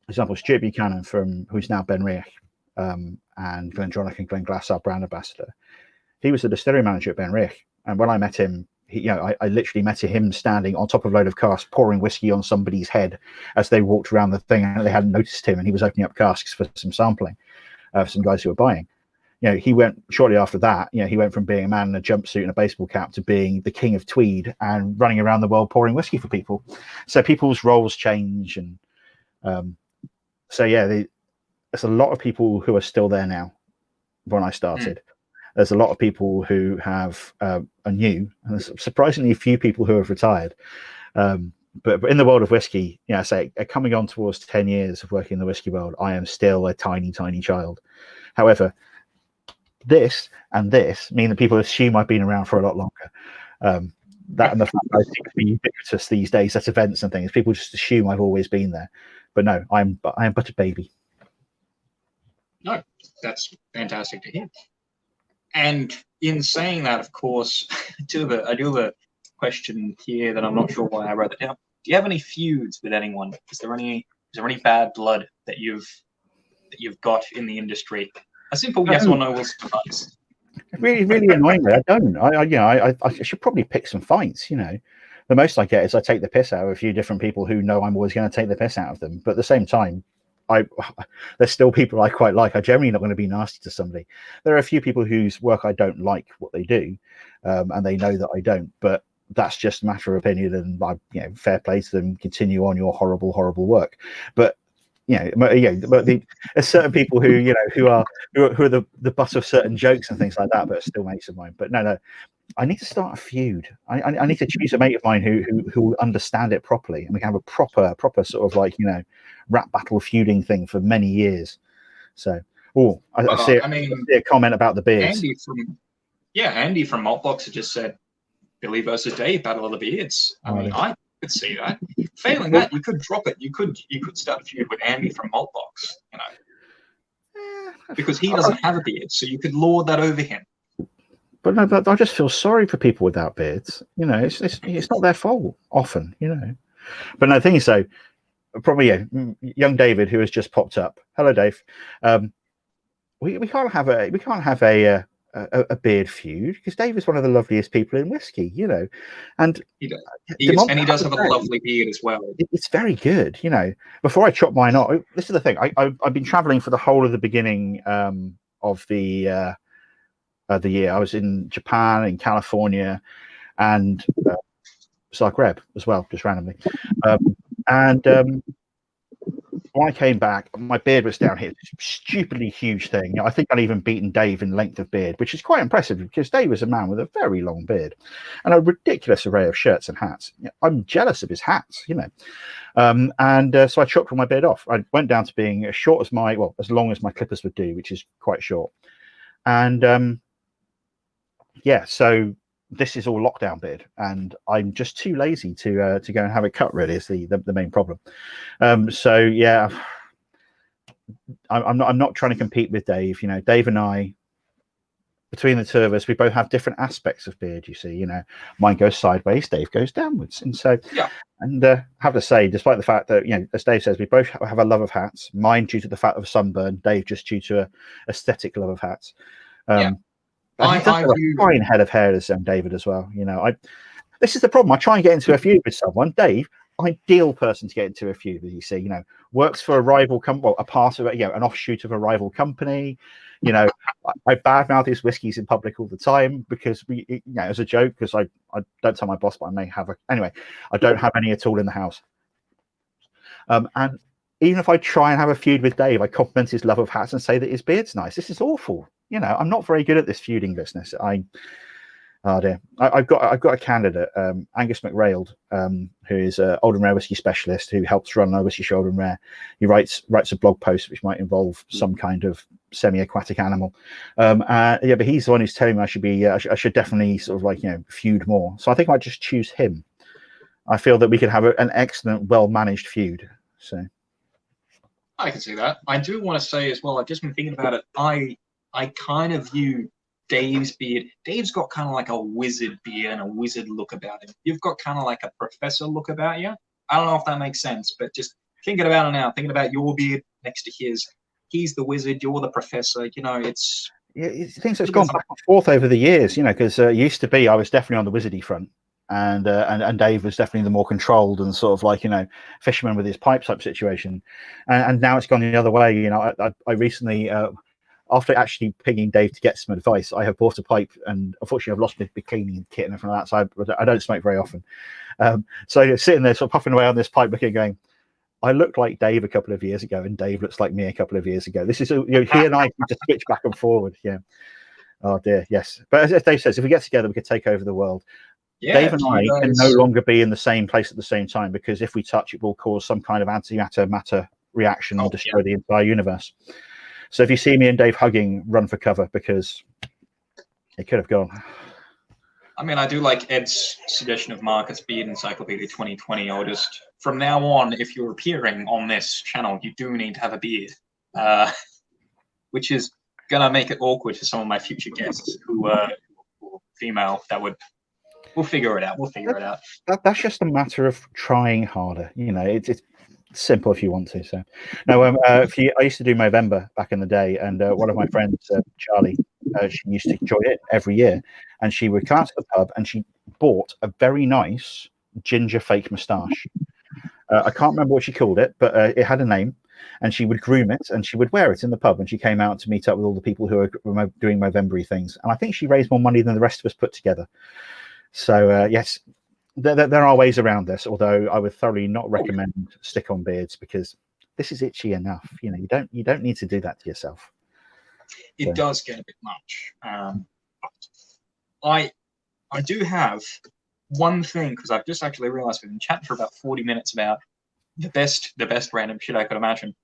example, Stuart Buchanan who's now Ben Riach, and Glendronach and Glenglass, our brand ambassador. He was the distillery manager at Ben Riach, and when I met him, I literally met him standing on top of a load of casks, pouring whiskey on somebody's head as they walked around the thing, and they hadn't noticed him, and he was opening up casks for some sampling for some guys who were buying. He went shortly after that. He went from being a man in a jumpsuit and a baseball cap to being the king of tweed and running around the world pouring whiskey for people. So people's roles change, and there's a lot of people who are still there now. When I started, there's a lot of people who are new, and there's surprisingly few people who have retired. But in the world of whiskey, I say coming on towards 10 years of working in the whiskey world, I am still a tiny child. However, this and this mean that people assume I've been around for a lot longer. That and the fact that I seem to be ubiquitous these days at events and things, people just assume I've always been there. But no, I am but a baby. No, that's fantastic to hear. And in saying that, of course, I do have a question here that I'm not sure why I wrote it down. Do you have any feuds with anyone? Is there any bad blood that you've got in the industry? A simple yes or no will suffice. Really annoyingly, I don't. I should probably pick some fights. The most I get is I take the piss out of a few different people who know I'm always going to take the piss out of them. But at the same time, there's still people I quite like. I'm generally not going to be nasty to somebody. There are a few people whose work I don't like what they do, and they know that I don't. But that's just a matter of opinion, and fair play to them. Continue on your horrible work. But there's certain people who are the butt of certain jokes and things like that, but still mates of mine. But no, I need to start a feud. I need to choose a mate of mine who will understand it properly, and we can have a proper sort of like, you know, rap battle feuding thing for many years. So, I see a comment about the beards. Andy from Maltbox just said Billy versus Dave, Battle of the Beards. I mean, I could see that. Failing that, you could drop it. You could start a feud with Andy from Maltbox, you know, because he doesn't have a beard, so you could lord that over him. But no, but I just feel sorry for people without beards. You know, it's not their fault often, you know. But no, the thing is, though, probably young David, who has just popped up. Hello, Dave. We can't have a beard feud, because Dave is one of the loveliest people in whiskey, you know, and he does have a lovely beard as well. It's very good, you know. Before I chop mine off, this is the thing. I've been traveling for the whole of the beginning of the year. I was in Japan, in California, and Zagreb as well, just randomly. When I came back, my beard was down here. Stupidly huge thing. You know, I think I'd even beaten Dave in length of beard, which is quite impressive, because Dave was a man with a very long beard and a ridiculous array of shirts and hats. You know, I'm jealous of his hats, you know. So I chopped all my beard off. I went down to being as long as my clippers would do, which is quite short. And so this is all lockdown beard, and I'm just too lazy to go and have it cut. Really, is the main problem. So yeah, I'm not trying to compete with Dave. You know, Dave and I, between the two of us, we both have different aspects of beard. You see, you know, mine goes sideways, Dave goes downwards, and so yeah. And have to say, despite the fact that, you know, as Dave says, we both have a love of hats. Mine due to the fact of sunburn, Dave just due to a aesthetic love of hats. I have a fine head of hair as David as well. You know, this is the problem. I try and get into a feud with someone. Dave, ideal person to get into a feud with. You see, you know, works for a rival company, well, a part of it, you know, an offshoot of a rival company. You know, I badmouth his whiskies in public all the time because you know, as a joke, because I don't tell my boss, but I may have anyway. I don't have any at all in the house. And even if I try and have a feud with Dave, I compliment his love of hats and say that his beard's nice. This is awful. You know, I'm not very good at this feuding business. Oh dear. I've got a candidate, Angus McRailed, who is an old and rare whiskey specialist who helps run a Whiskey Show Old and Rare. He writes a blog post which might involve some kind of semi-aquatic animal. But he's the one who's telling me I should definitely sort of like, you know, feud more. So I think I might just choose him. I feel that we could have an excellent, well-managed feud. So I can see that. I do want to say as well, I've just been thinking about it. I kind of view Dave's beard. Dave's got kind of like a wizard beard and a wizard look about him. You've got kind of like a professor look about you. I don't know if that makes sense, but just thinking about it now, thinking about your beard next to his. He's the wizard, you're the professor. You know, it's things that's gone back and forth over the years. You know, because it used to be I was definitely on the wizardy front, and Dave was definitely the more controlled and sort of like, you know, fisherman with his pipe type situation, and now it's gone the other way. You know, I recently. After actually pinging Dave to get some advice, I have bought a pipe, and unfortunately I've lost my cleaning kit and everything like that, so I don't smoke very often. So sitting there sort of puffing away on this pipe, looking, going, I looked like Dave a couple of years ago, and Dave looks like me a couple of years ago. This is, you know, he and I can just switch back and forward. Yeah. Oh dear, yes. But as Dave says, if we get together, we could take over the world. Yeah, Dave and I can no longer be in the same place at the same time, because if we touch, it will cause some kind of antimatter reaction and destroy the entire universe. So if you see me and Dave hugging, run for cover, because it could have gone. I mean, I do like Ed's suggestion of Marcus Beard Encyclopedia 2020. I'll just, from now on, if you're appearing on this channel, you do need to have a beard, which is going to make it awkward for some of my future guests who are female. We'll figure it out. That's just a matter of trying harder. You know, it's simple if you want to. So now I used to do Movember back in the day, and one of my friends, Charlie, she used to enjoy it every year, and she would come out to the pub and she bought a very nice ginger fake moustache. I can't remember what she called it, but it had a name, and she would groom it and she would wear it in the pub, and she came out to meet up with all the people who were doing Movember-y things, and I think she raised more money than the rest of us put together. So yes, there are ways around this, although I would thoroughly not recommend stick-on beards, because this is itchy enough. You know, you don't need to do that to yourself. It does get a bit much. I I do have one thing, because I've just actually realized we've been chatting for about 40 minutes about the best random shit I could imagine.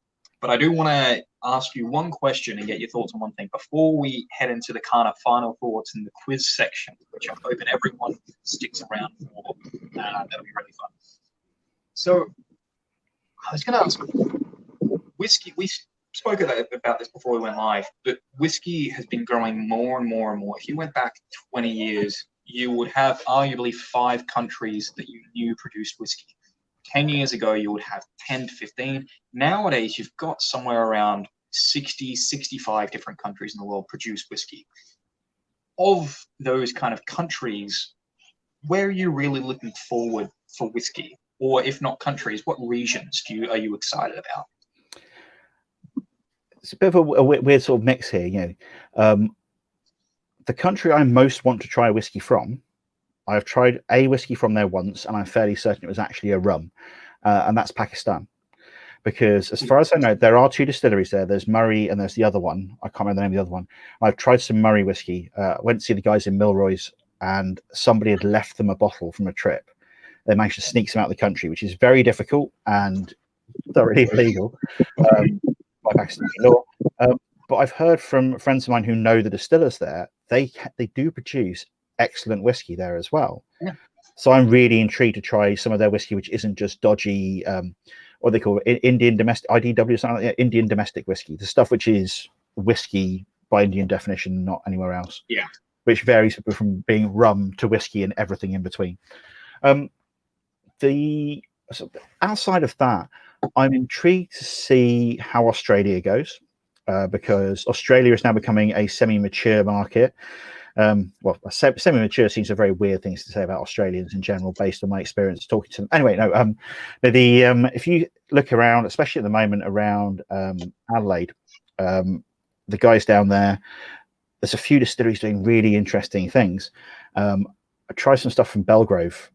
But I do want to ask you one question and get your thoughts on one thing before we head into the kind of final thoughts in the quiz section, which I'm hoping everyone sticks around for. That'll be really fun. So I was going to ask, whiskey, we spoke about this before we went live, but whiskey has been growing more and more and more. If you went back 20 years, you would have arguably 5 countries that you knew produced whiskey. 10 years ago, you would have 10 to 15. Nowadays, you've got somewhere around 60, 65 different countries in the world produce whiskey. Of those kind of countries, where are you really looking forward for whiskey? Or if not countries, what regions are you excited about? It's a bit of a weird sort of mix here. The country I most want to try whiskey from, I've tried a whiskey from there once, and I'm fairly certain it was actually a rum, and that's Pakistan. Because as far as I know, there are 2 distilleries there. There's Murray and there's the other one. I can't remember the name of the other one. I've tried some Murray whiskey. Went to see the guys in Milroy's, and somebody had left them a bottle from a trip. They managed to sneak some out of the country, which is very difficult and thoroughly illegal by Pakistani law. But I've heard from friends of mine who know the distillers there, they do produce excellent whiskey there as well. Yeah. So I'm really intrigued to try some of their whiskey, which isn't just dodgy, what they call it, Indian domestic, IDW, something like that, Indian domestic whiskey, the stuff which is whiskey by Indian definition, not anywhere else. Yeah. Which varies from being rum to whiskey and everything in between. Outside of that, I'm intrigued to see how Australia goes, because Australia is now becoming a semi-mature market. Semi-mature seems a very weird thing to say about Australians in general, based on my experience talking to them. Anyway, no. If you look around, especially at the moment around Adelaide, the guys down there, there's a few distilleries doing really interesting things. I tried some stuff from Belgrove.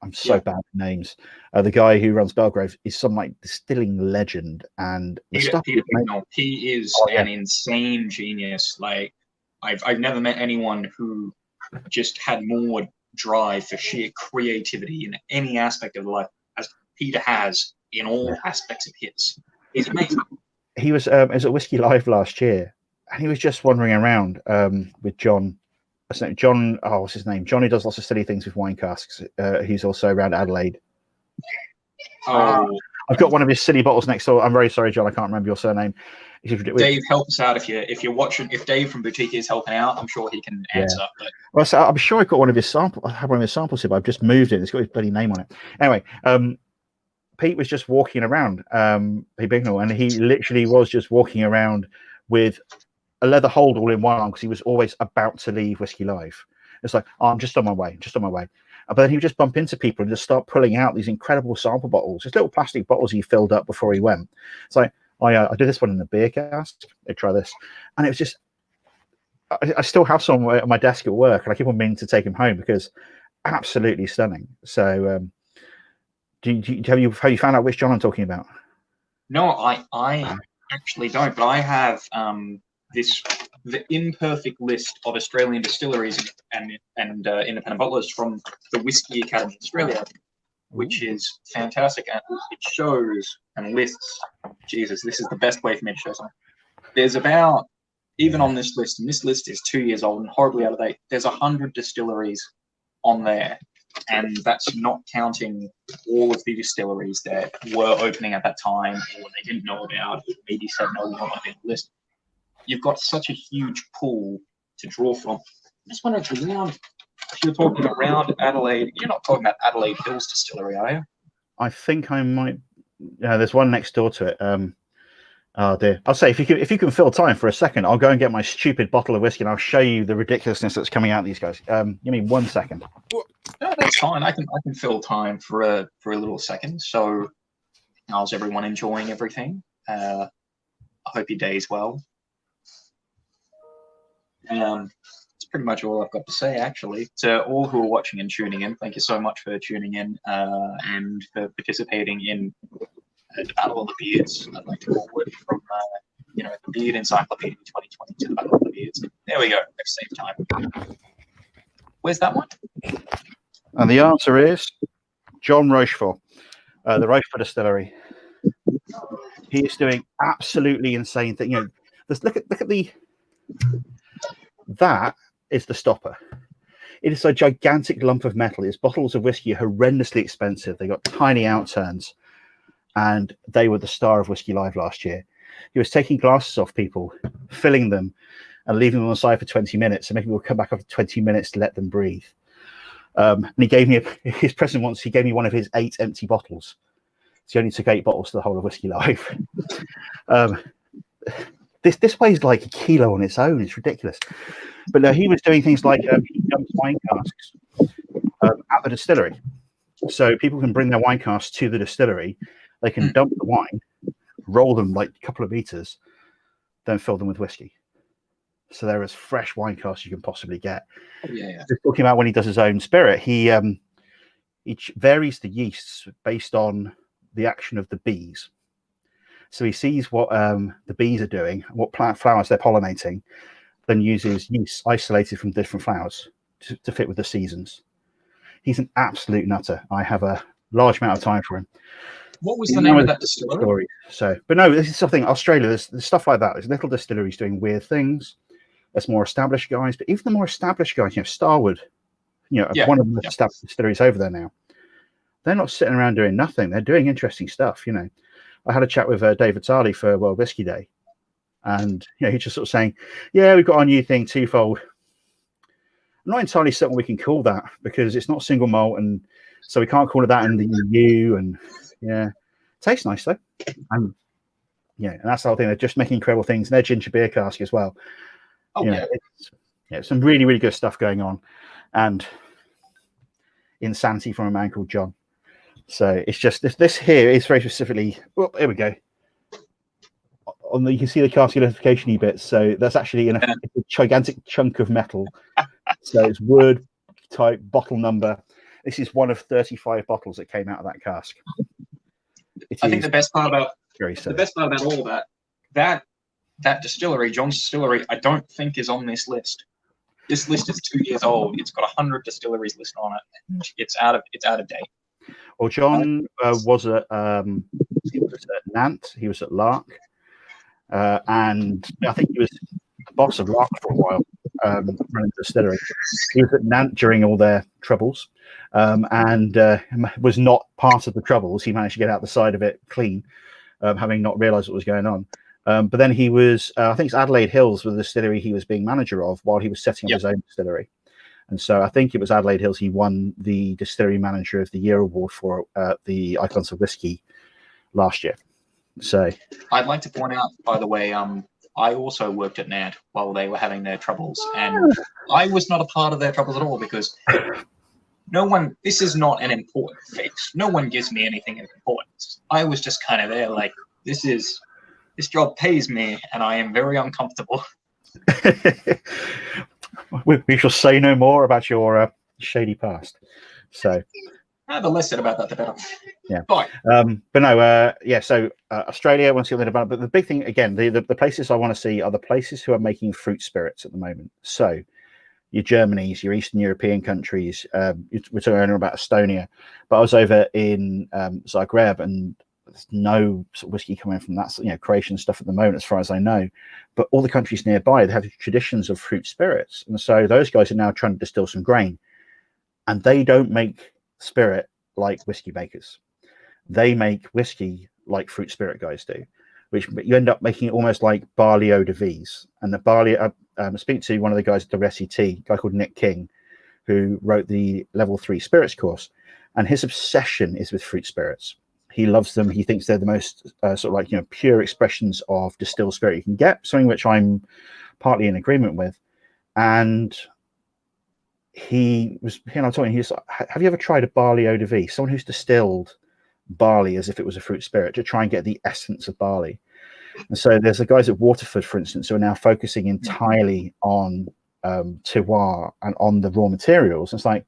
I'm so bad with names. The guy who runs Belgrove is some like distilling legend, and the Peter stuff Bignell, he is an insane genius. Like I've never met anyone who just had more drive for sheer creativity in any aspect of life as Peter has in all aspects of his. He's amazing. He was at Whisky Live last year, and he was just wandering around with John. John, what's his name? John, who does lots of silly things with wine casks. He's also around Adelaide. Oh, I've got one of his silly bottles next door. I'm very sorry, John. I can't remember your surname. Dave, help us out if you're watching. If Dave from Boutique is helping out, I'm sure he can answer. Yeah. Well, so I'm sure I got one of his samples. I have one of his samples here, but I've just moved it. It's got his bloody name on it. Anyway, Pete was just walking around, Pete Bignell, and he literally was just walking around with a leather hold all in one arm, because he was always about to leave Whisky Live. It's like, I'm just on my way. But then he would just bump into people and just start pulling out these incredible sample bottles, just little plastic bottles he filled up before he went. It's like, I did this one in the beer cask. They try this, and it was just. I still have some at my desk at work, and I keep on meaning to take him home because absolutely stunning. So, have you found out which John I'm talking about? No, I actually don't, but I have the imperfect list of Australian distilleries and independent bottlers from the Whisky Academy Australia, which is fantastic, and it shows and lists. Jesus, this is the best way for me to show something. There's about, even on this list, and this list is 2 years old and horribly out of date, there's 100 distilleries on there, and that's not counting all of the distilleries that were opening at that time or they didn't know about, or maybe said no, we're not on the list. You've got such a huge pool to draw from. I just wonder if you're talking around Adelaide, you're not talking about Adelaide Hills Distillery, are you? I think I might. There's one next door to it. Oh dear. I'll say, if you can fill time for a second, I'll go and get my stupid bottle of whiskey and I'll show you the ridiculousness that's coming out of these guys. Give me 1 second. No, that's fine. I can fill time for a little second. So, how's everyone enjoying everything? I hope your day's well. That's pretty much all I've got to say, actually. To all who are watching and tuning in, thank you so much for tuning in and for participating in the Battle of the Beards. I'd like to forward from the Beard Encyclopedia 2020 to the Battle of the Beards. There we go. I've saved time. Where's that one? And the answer is John Rochefort, the Rochefort Distillery. He is doing absolutely insane things. You know, look at the. That is the stopper. It is a gigantic lump of metal. His bottles of whiskey are horrendously expensive. They got tiny outturns, and they were the star of Whiskey Live last year. He was taking glasses off people, filling them, and leaving them on the side for 20 minutes, and making people come back after 20 minutes to let them breathe. And he gave me his present once. He gave me one of his 8 empty bottles. So he only took 8 bottles to the whole of Whiskey Live. This weighs like a kilo on its own. It's ridiculous. But no, he was doing things like he dumped wine casks at the distillery. So people can bring their wine casks to the distillery. They can dump the wine, roll them like a couple of meters, then fill them with whiskey. So they're as fresh wine casks you can possibly get. Yeah. Just talking about when he does his own spirit, he varies the yeasts based on the action of the bees. So he sees what the bees are doing, what plant flowers they're pollinating, then uses yeast isolated from different flowers to fit with the seasons. He's an absolute nutter. I have a large amount of time for him. What was the name of that distillery? So, but no, this is something Australia. There's stuff like that. There's little distilleries doing weird things. There's more established guys, but even the more established guys, Starwood, one of the most established distilleries over there now. They're not sitting around doing nothing. They're doing interesting stuff. I had a chat with David Tarley for World Whisky Day, and he's just sort of saying, "Yeah, we've got our new thing, twofold." I'm not entirely certain we can call that because it's not single malt, and so we can't call it that in the EU. And yeah, tastes nice though, and and that's the whole thing. They're just making incredible things, and their ginger beer cask as well. It's some really, really good stuff going on, and insanity from a man called John. So it's just this here is very specifically. Well, here we go. You can see the cask identification bits. So that's actually in a gigantic chunk of metal. So it's word type bottle number. This is one of 35 bottles that came out of that cask. I think the best part about all that distillery, John's Distillery, I don't think is on this list. This list is 2 years old. It's got 100 distilleries listed on it. It's out of date. Well, John was at Nant. He was at Lark, and I think he was the boss of Lark for a while, running the distillery. He was at Nant during all their troubles, and was not part of the troubles. He managed to get out the side of it clean, having not realised what was going on. But then he was, I think it's Adelaide Hills, was the distillery he was being manager of while he was setting up his own distillery. And so I think it was Adelaide Hills he won the Distillery Manager of the Year award for the Icons of Whisky last year. So I'd like to point out, by the way, I also worked at NAD while they were having their troubles, and I was not a part of their troubles at all because this is not an important fix. No one gives me anything of importance. I was just kind of there like, this job pays me and I am very uncomfortable. We shall say no more about your shady past. So the less said about that, the better. Yeah. Fine. But no, so Australia, once you're about, but the big thing again, the places I want to see are the places who are making fruit spirits at the moment. So your Germanys, your Eastern European countries, we're talking about Estonia, but I was over in Zagreb, and there's no sort of whiskey coming from that, Croatian stuff at the moment, as far as I know. But all the countries nearby, they have traditions of fruit spirits, and so those guys are now trying to distill some grain, and they don't make spirit like whiskey makers. They make whiskey like fruit spirit guys do, which you end up making it almost like barley eau de vies. And the barley, I speak to one of the guys at the WSET, a guy called Nick King, who wrote the level 3 spirits course, and his obsession is with fruit spirits. He loves them. He thinks they're the most pure expressions of distilled spirit you can get, something which I'm partly in agreement with. And he was talking. He was like, "Have you ever tried a barley eau de vie? Someone who's distilled barley as if it was a fruit spirit to try and get the essence of barley." And so there's the guys at Waterford, for instance, who are now focusing entirely on terroir and on the raw materials. It's like,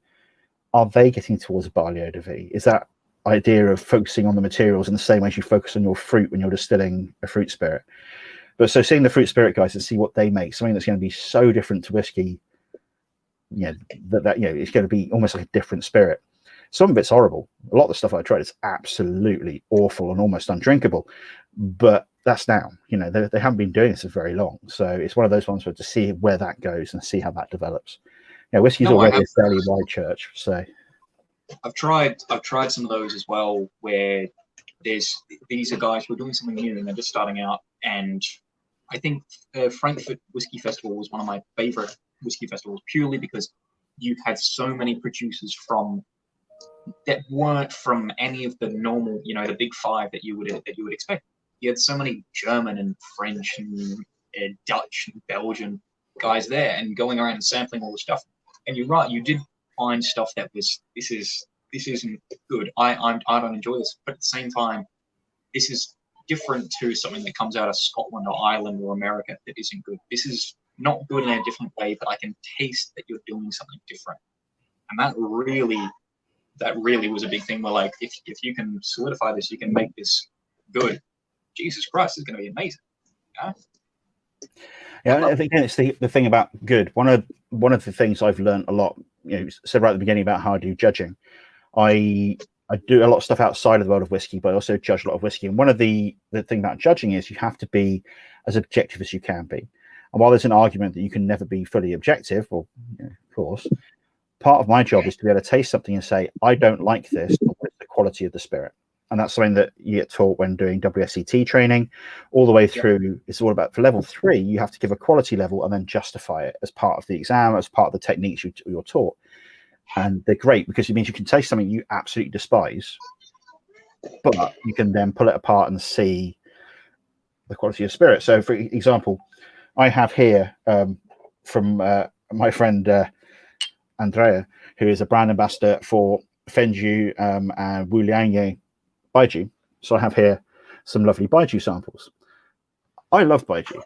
are they getting towards a barley eau de vie? Is that idea of focusing on the materials in the same way as you focus on your fruit when you're distilling a fruit spirit? But so seeing the fruit spirit guys and see what they make, something that's going to be so different to whiskey, it's going to be almost like a different spirit. Some of it's horrible. A lot of the stuff I tried is absolutely awful and almost undrinkable, but that's now, they haven't been doing this for very long. So it's one of those ones where to see where that goes and see how that develops. Whiskey's already a fairly wide church. So I've tried some of those as well, where these are guys who are doing something new and they're just starting out. And I think Frankfurt Whisky Festival was one of my favorite whisky festivals, purely because you had so many producers that weren't from any of the normal, the big five that you would expect. You had so many German and French and Dutch and Belgian guys there, and going around and sampling all the stuff. And you're right, you did find stuff that was this isn't good. I don't enjoy this, but at the same time, this is different to something that comes out of Scotland or Ireland or America that isn't good. This is not good in a different way, but I can taste that you're doing something different, and that really was a big thing. Where like, if you can solidify this, you can make this good. Jesus Christ, it's going to be amazing. Yeah, I think it's the thing about good. One of the things I've learned a lot, said right at the beginning about how I do judging. I do a lot of stuff outside of the world of whiskey, but I also judge a lot of whiskey. And one of the thing about judging is you have to be as objective as you can be. And while there's an argument that you can never be fully objective, well, of course, part of my job is to be able to taste something and say, I don't like this, but what's the quality of the spirit? And that's something that you get taught when doing WSET training all the way through. Yep. It's all about, for level 3, you have to give a quality level and then justify it as part of the exam, as part of the techniques you're taught. And they're great because it means you can taste something you absolutely despise, but you can then pull it apart and see the quality of spirit. So, for example, I have here from my friend Andrea, who is a brand ambassador for Fenju and Wuliangye Baiju. So I have here some lovely Baiju samples. I love Baiju.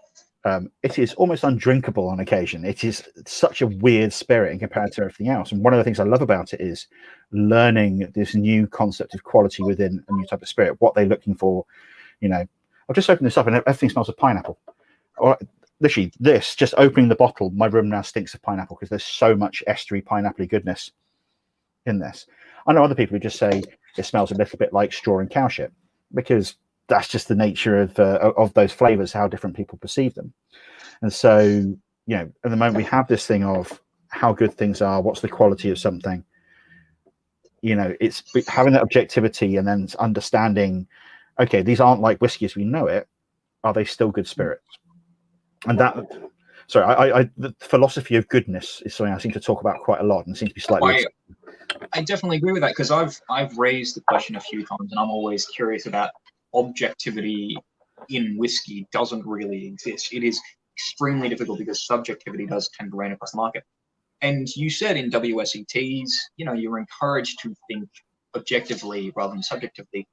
It is almost undrinkable on occasion. It is such a weird spirit in comparison to everything else. And one of the things I love about it is learning this new concept of quality within a new type of spirit, what they're looking for. I've just opened this up and everything smells of pineapple. Or literally, this, just opening the bottle, my room now stinks of pineapple because there's so much estery pineapple goodness in this. I know other people who just say it smells a little bit like straw and cow shit, because that's just the nature of those flavors, how different people perceive them. And so, at the moment we have this thing of how good things are, what's the quality of something. It's having that objectivity and then understanding, okay, these aren't like whiskey as we know it. Are they still good spirits? And the philosophy of goodness is something I seem to talk about quite a lot and seems to be slightly. I definitely agree with that, because I've raised the question a few times, and I'm always curious about objectivity in whiskey. Doesn't really exist. It is extremely difficult because subjectivity does tend to reign across the market. And you said in WSETs, you're encouraged to think objectively rather than subjectively.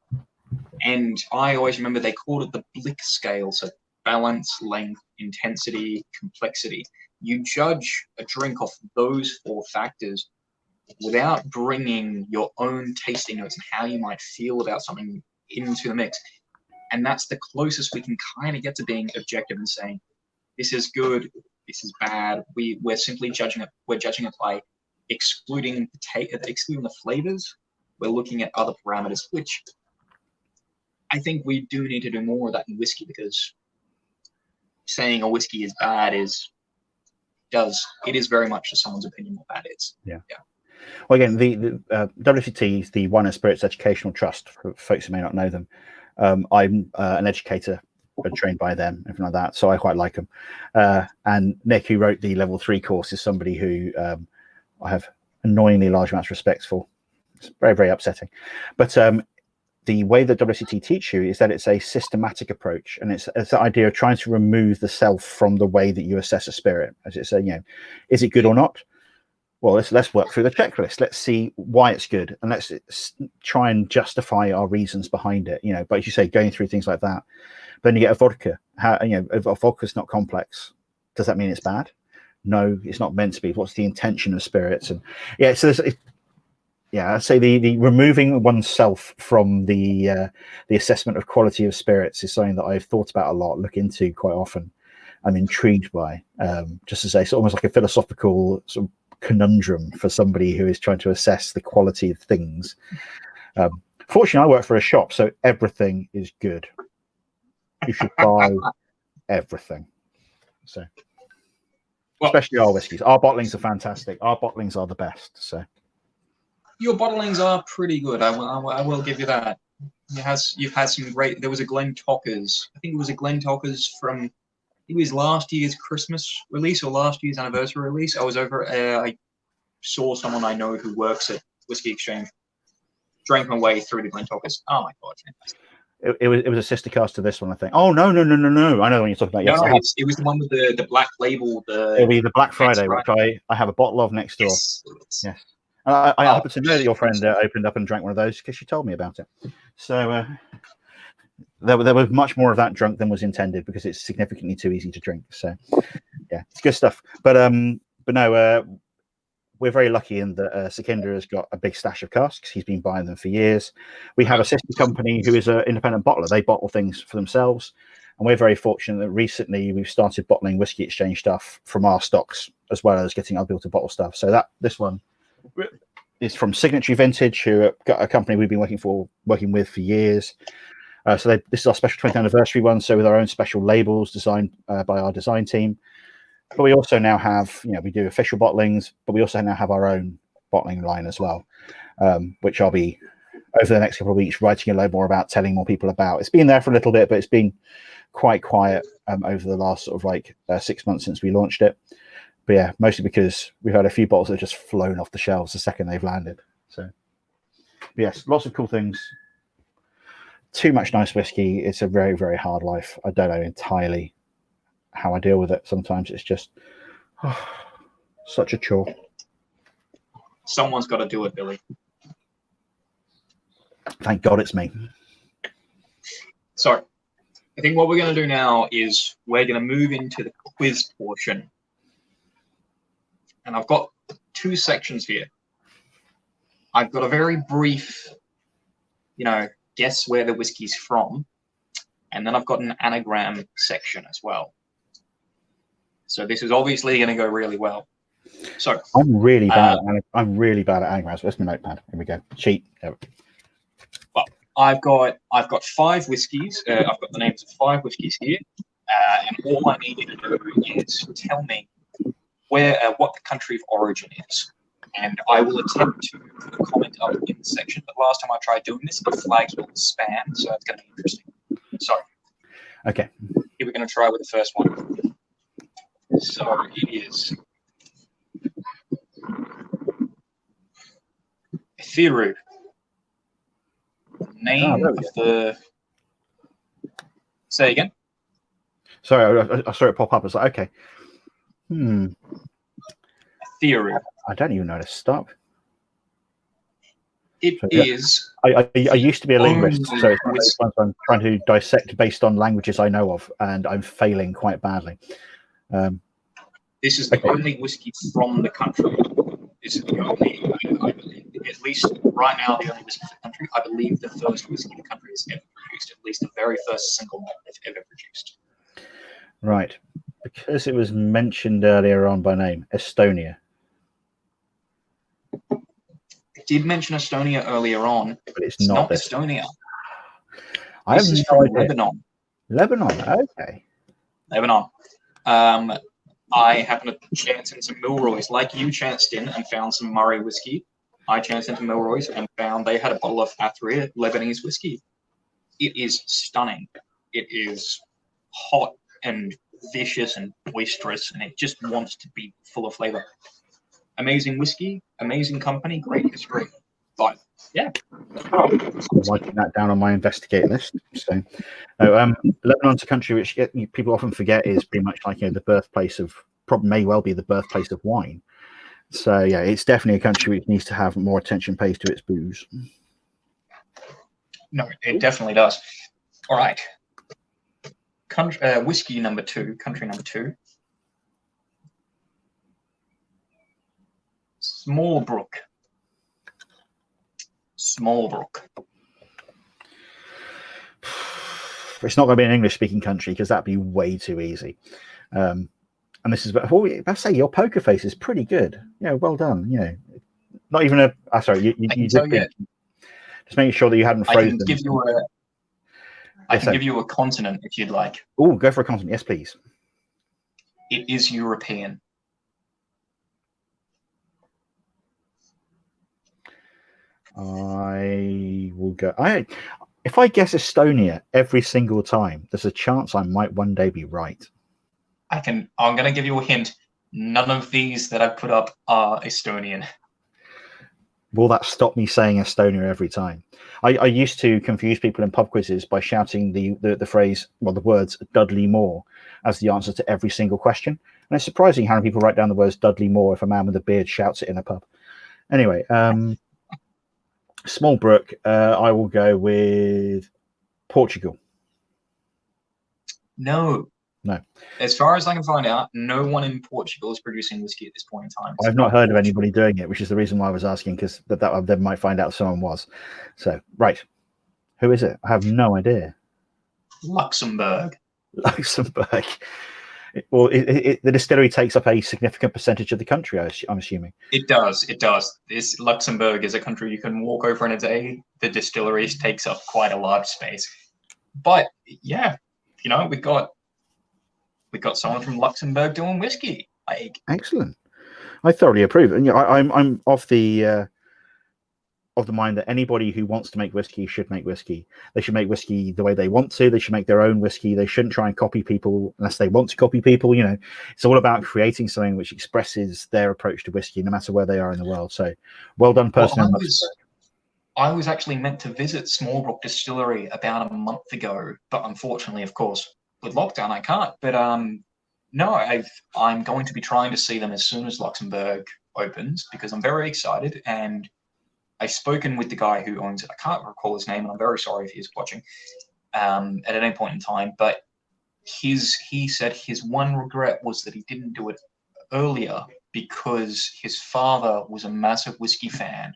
And I always remember they called it the Blick scale, so balance, length, intensity, complexity. You judge a drink off those 4 factors without bringing your own tasting notes and how you might feel about something into the mix. And that's the closest we can kind of get to being objective and saying, this is good, this is bad. We're simply judging it. We're judging it by excluding the flavors. We're looking at other parameters, which I think we do need to do more of that in whiskey, because saying a whiskey is bad it is very much to someone's opinion what that is. Yeah. Well, again, the WCT is the Wine and Spirits Educational Trust, for folks who may not know them. I'm an educator, trained by them, everything like that, so I quite like them. And Nick, who wrote the level 3 course, is somebody who I have annoyingly large amounts of respect for. It's very, very upsetting. But the way that WCT teach you is that it's a systematic approach, and it's the idea of trying to remove the self from the way that you assess a spirit. As it's saying, is it good or not? Well, let's work through the checklist. Let's see why it's good, and let's try and justify our reasons behind it. But as you say, going through things like that. Then you get a vodka. If a vodka's not complex, does that mean it's bad? No, it's not meant to be. What's the intention of spirits? And so I'd say the removing oneself from the assessment of quality of spirits is something that I've thought about a lot, look into quite often. I'm intrigued by, just to say, it's almost like a philosophical sort of conundrum for somebody who is trying to assess the quality of things. Fortunately, I work for a shop, so everything is good. You should buy everything. So, Well, especially our whiskies. Our bottlings are fantastic. Our bottlings are the best. So, your bottlings are pretty good. I will give you that. You've had some great. There was a Glen Tockers. I think it was a Glen Tockers from. It was last year's Christmas release or last year's anniversary release. I was over. I saw someone I know who works at Whisky Exchange. Drank my way through the Glen Tockers. Oh my god, fantastic! it was a sister cast to this one, I think. Oh no! I know the one you're talking about. No, Yes, it was the one with the black label. It'll be the Black Friday, which I have a bottle of next door. Yes. I happen to know that your friend opened up and drank one of those because she told me about it. So there was much more of that drunk than was intended because it's significantly too easy to drink. So yeah, it's good stuff. But no, we're very lucky in that Sukhinder has got a big stash of casks. He's been buying them for years. We have a sister company who is an independent bottler. They bottle things for themselves. And we're very fortunate that recently we've started bottling Whisky Exchange stuff from our stocks, as well as getting other people to bottle stuff. So this one is from Signatory Vintage, who are a company we've been working with for years. So this is our special 20th anniversary one. So with our own special labels designed by our design team. But we also now have, we do official bottlings, but we also now have our own bottling line as well, which I'll be over the next couple of weeks writing a load more about, telling more people about. It's been there for a little bit, but it's been quite quiet over the last sort of 6 months since we launched it. But yeah, mostly because we've had a few bottles that have just flown off the shelves the second they've landed. So yes, lots of cool things. Too much nice whiskey. It's a very, very hard life. I don't know entirely how I deal with it. Sometimes it's just such a chore. Someone's got to do it, Billy. Thank God it's me. So I think what we're going to do now is we're going to move into the quiz portion. And I've got two sections here. I've got a very brief, guess where the whiskey's from. And then I've got an anagram section as well. So this is obviously going to go really well. So I'm really bad at anagrams. Where's my notepad? Here we go. Cheat. Well, I've got 5 whiskies. I've got the names of 5 whiskies here, and all I need you to do is tell me what the country of origin is. And I will attempt to put a comment up in the section. But last time I tried doing this, it flags all the spam, so it's going to be interesting. So, okay, here we're going to try with the first one. So it is Thiru. Name of the. Say again. Sorry, I saw it pop up. It's like, okay. Thiru. I don't even know how to stop. It is. I used to be a linguist, so it's one of those ones I'm trying to dissect based on languages I know of, and I'm failing quite badly. This is the only whiskey from the country. This is the only, I believe, at least right now, the only whiskey from the country. I believe the first whiskey the country has ever produced, at least the very first single malt they've ever produced. Right. Because it was mentioned earlier on by name, Estonia. I did mention Estonia earlier on, but it's not Estonia. This is from Lebanon. Lebanon, okay. Lebanon. I happened to chance into Milroy's, like you chanced in and found some Murray whiskey. I chanced into Milroy's and found they had a bottle of Athria Lebanese whiskey. It is stunning. It is hot and vicious and boisterous, and it just wants to be full of flavor. Amazing whiskey, amazing company, great history. But yeah, I'm writing that down on my investigate list. So, Lebanon's a country which people often forget is pretty much like the birthplace of, may well be the birthplace of wine. So yeah, it's definitely a country which needs to have more attention paid to its booze. No, it definitely does. All right, whiskey number 2, country number 2. Smallbrook. It's not going to be an English-speaking country because that'd be way too easy. And this is, I say your poker face is pretty good. Yeah, well done. You know, not even a. Sorry, you I can did tell you, think. Just making sure that you hadn't I frozen. can give you a, I can give you a continent if you'd like. Oh, go for a continent. Yes, please. It is European. I will go. If I guess Estonia every single time, there's a chance I might one day be right. I'm going to give you a hint. None of these that I've put up are Estonian. Will that stop me saying Estonia every time? I used to confuse people in pub quizzes by shouting the phrase, well, the words Dudley Moore as the answer to every single question. And it's surprising how many people write down the words Dudley Moore if a man with a beard shouts it in a pub. Anyway, small brook, I will go with Portugal. No. No. As far as I can find out, no one in Portugal is producing whiskey at this point in time. I've not heard of anybody doing it, which is the reason why I was asking, because that they might find out if someone was. So, right. Who is it? I have no idea. Luxembourg. Luxembourg. Well, the distillery takes up a significant percentage of the country, I'm assuming. It does. It does. Luxembourg is a country you can walk over in a day. The distillery takes up quite a large space. But yeah, you know, we've got someone from Luxembourg doing whiskey. Excellent. I thoroughly approve. And I'm of the mind that anybody who wants to make whiskey should make whiskey. They should make whiskey the way they want to. They should make their own whiskey. They shouldn't try and copy people unless they want to copy people. You know, it's all about creating something which expresses their approach to whiskey, no matter where they are in the world. So, well done, person. Well, I was actually meant to visit Smallbrook Distillery about a month ago, but unfortunately, of course, with lockdown, I can't. But no, I'm going to be trying to see them as soon as Luxembourg opens because I'm very excited. And I've spoken with the guy who owns it. I can't recall his name, and I'm very sorry if he's watching at any point in time. But he said his one regret was that he didn't do it earlier because his father was a massive whiskey fan,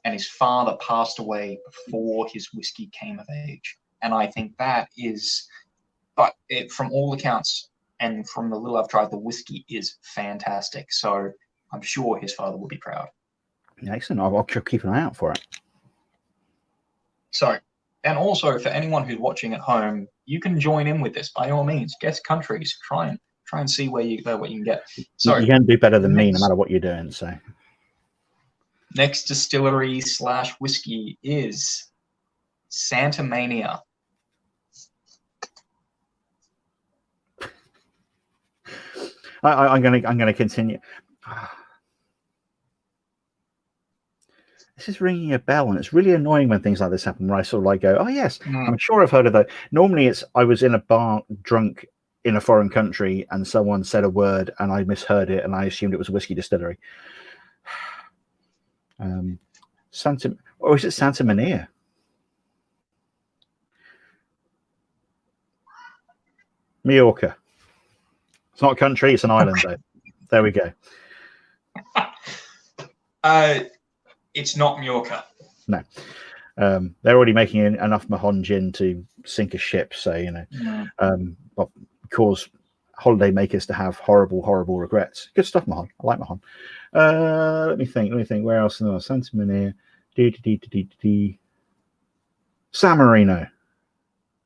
and his father passed away before his whiskey came of age. And I think that is, but from all accounts and from the little I've tried, the whiskey is fantastic. So I'm sure his father will be proud. Excellent. I'll keep an eye out for it. So, and also for anyone who's watching at home, you can join in with this by all means. Guess countries. Try and see what you can get. So you can do better than me, no matter what you're doing. So, next distillery / whiskey is Santa Mania. I'm gonna continue. This is ringing a bell, and it's really annoying when things like this happen where I sort of like go, oh yes, I'm sure I've heard of that. Normally it's I was in a bar drunk in a foreign country and someone said a word and I misheard it and I assumed it was a whiskey distillery. Is it Santa Mania? Mallorca. It's not a country, it's an island though. There we go. It's not Mallorca. No. They're already making enough Mahon gin to sink a ship, so you know, cause holiday makers to have horrible regrets. Good stuff, Mahon. I like Mahon. Let me think. Where else? No, Santa Mania. San Marino.